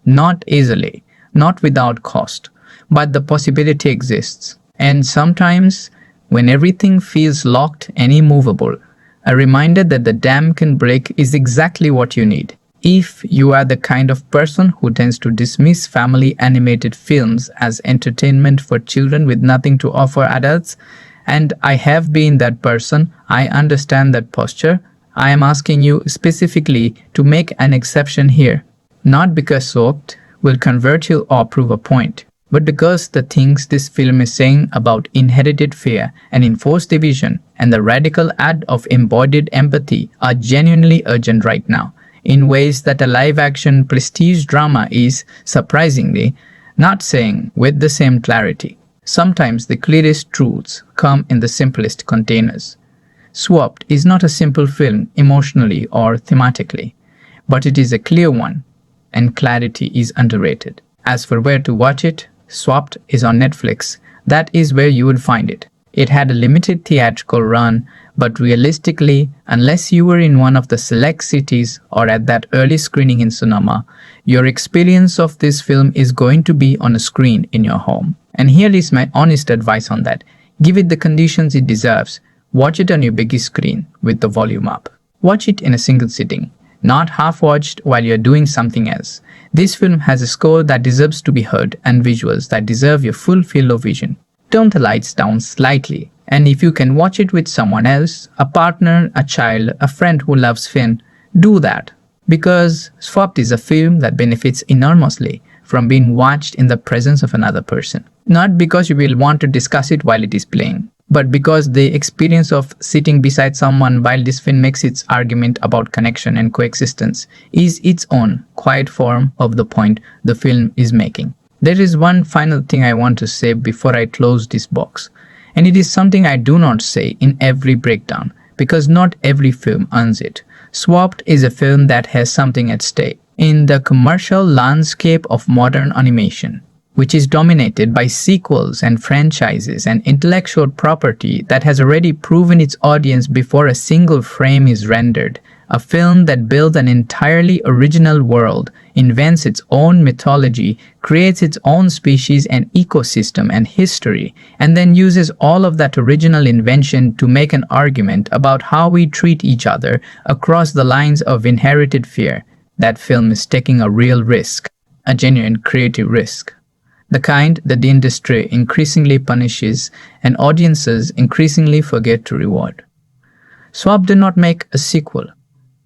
Not easily, not without cost, but the possibility exists. And sometimes, when everything feels locked and immovable, a reminder that the dam can break is exactly what you need. If you are the kind of person who tends to dismiss family animated films as entertainment for children with nothing to offer adults, and I have been that person, I understand that posture, I am asking you specifically to make an exception here. Not because Swapped will convert you or prove a point, but because the things this film is saying about inherited fear and enforced division and the radical act of embodied empathy are genuinely urgent right now, in ways that a live-action prestige drama is, surprisingly, not saying with the same clarity. Sometimes the clearest truths come in the simplest containers. Swapped is not a simple film emotionally or thematically, but it is a clear one, and clarity is underrated. As for where to watch it, Swapped is on Netflix. That is where you would find it. It had a limited theatrical run, but realistically, unless you were in one of the select cities or at that early screening in cinema, your experience of this film is going to be on a screen in your home. And here is my honest advice on that. Give it the conditions it deserves. Watch it on your biggest screen with the volume up. Watch it in a single sitting, not half-watched while you're doing something else. This film has a score that deserves to be heard and visuals that deserve your full field of vision. Turn the lights down slightly, and if you can watch it with someone else, a partner, a child, a friend who loves film, do that. Because Swapped is a film that benefits enormously from being watched in the presence of another person. Not because you will want to discuss it while it is playing, but because the experience of sitting beside someone while this film makes its argument about connection and coexistence is its own quiet form of the point the film is making. There is one final thing I want to say before I close this box, and it is something I do not say in every breakdown, because not every film earns it. Swapped is a film that has something at stake in the commercial landscape of modern animation, which is dominated by sequels and franchises and intellectual property that has already proven its audience before a single frame is rendered. A film that builds an entirely original world, invents its own mythology, creates its own species and ecosystem and history, and then uses all of that original invention to make an argument about how we treat each other across the lines of inherited fear. That film is taking a real risk, a genuine creative risk. The kind that the industry increasingly punishes and audiences increasingly forget to reward. Swap did not make a sequel.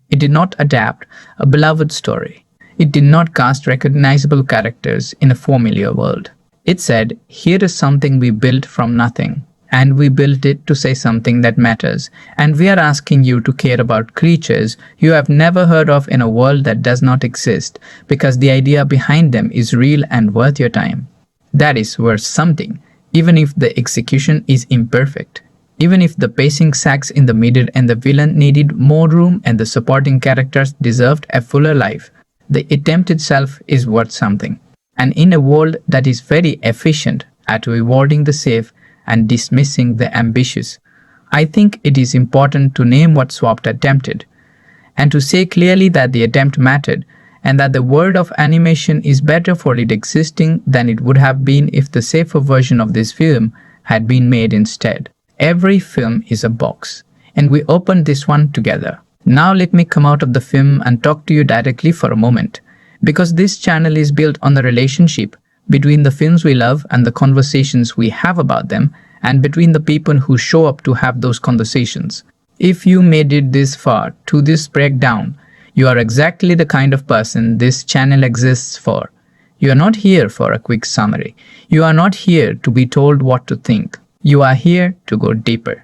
It did not adapt a beloved story. It did not cast recognizable characters in a familiar world. It said, here is something we built from nothing, and we built it to say something that matters, and we are asking you to care about creatures you have never heard of in a world that does not exist, because the idea behind them is real and worth your time. That is worth something, even if the execution is imperfect. Even if the pacing sags in the middle and the villain needed more room and the supporting characters deserved a fuller life, the attempt itself is worth something. And in a world that is very efficient at rewarding the safe and dismissing the ambitious, I think it is important to name what Swapped attempted, and to say clearly that the attempt mattered, and that the world of animation is better for it existing than it would have been if the safer version of this film had been made instead. Every film is a box, and we opened this one together. Now let me come out of the film and talk to you directly for a moment, because this channel is built on the relationship between the films we love and the conversations we have about them, and between the people who show up to have those conversations. If you made it this far to this breakdown, you are exactly the kind of person this channel exists for. You are not here for a quick summary. You are not here to be told what to think. You are here to go deeper,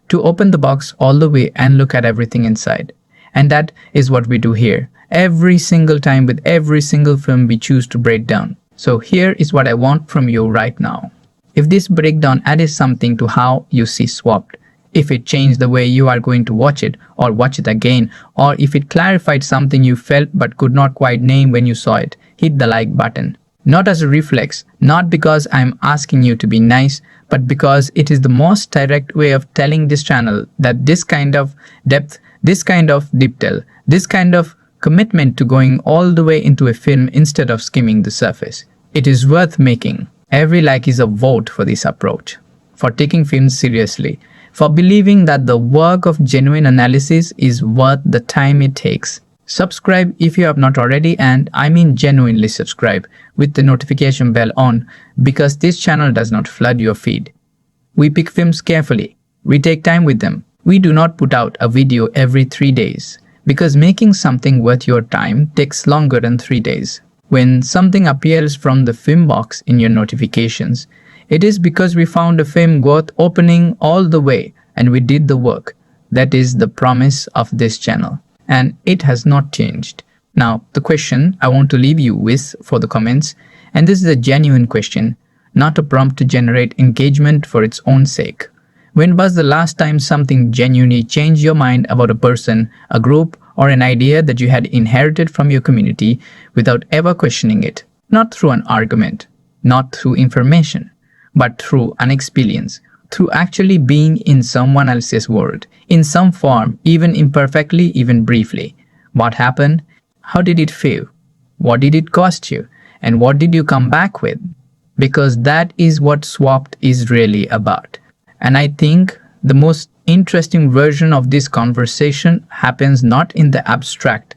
to open the box all the way and look at everything inside. And that is what we do here, every single time with every single film we choose to break down. So here is what I want from you right now. If this breakdown added something to how you see Swapped, if it changed the way you are going to watch it or watch it again, or if it clarified something you felt but could not quite name when you saw it, hit the like button. Not as a reflex, not because I'm asking you to be nice, but because it is the most direct way of telling this channel that this kind of depth, this kind of detail, this kind of commitment to going all the way into a film instead of skimming the surface, it is worth making. Every like is a vote for this approach, for taking films seriously, for believing that the work of genuine analysis is worth the time it takes. Subscribe if you have not already, and I mean genuinely subscribe with the notification bell on, because this channel does not flood your feed. We pick films carefully. We take time with them. We do not put out a video every 3 days, because making something worth your time takes longer than 3 days. When something appears from the film box in your notifications, it is because we found a film worth opening all the way and we did the work. That is the promise of this channel. And it has not changed. Now, the question I want to leave you with for the comments, and this is a genuine question, not a prompt to generate engagement for its own sake. When was the last time something genuinely changed your mind about a person, a group, or an idea that you had inherited from your community without ever questioning it? Not through an argument, not through information, but through an experience. Through actually being in someone else's world, in some form, even imperfectly, even briefly. What happened? How did it feel? What did it cost you? And what did you come back with? Because that is what Swapped is really about. And I think the most interesting version of this conversation happens not in the abstract,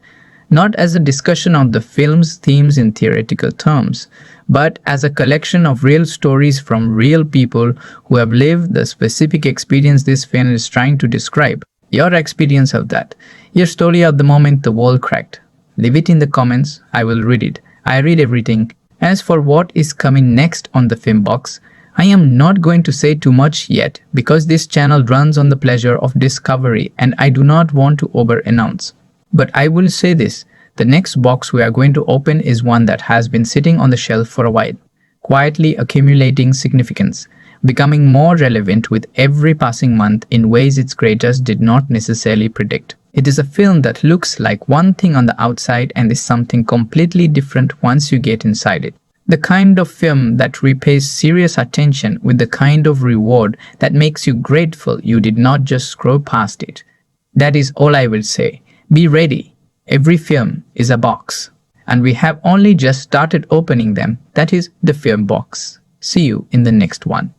not as a discussion of the film's themes in theoretical terms, but as a collection of real stories from real people who have lived the specific experience this film is trying to describe. Your experience of that, your story of the moment the wall cracked, Leave it in the comments. I will read it. I read everything. As for what is coming next on the film box, I am not going to say too much yet because this channel runs on the pleasure of discovery and I do not want to over-announce. But I will say this, the next box we are going to open is one that has been sitting on the shelf for a while, quietly accumulating significance, becoming more relevant with every passing month in ways its creators did not necessarily predict. It is a film that looks like one thing on the outside and is something completely different once you get inside it. The kind of film that repays serious attention with the kind of reward that makes you grateful you did not just scroll past it. That is all I will say. Be ready. Every film is a box. And we have only just started opening them. That is the film box. See you in the next one.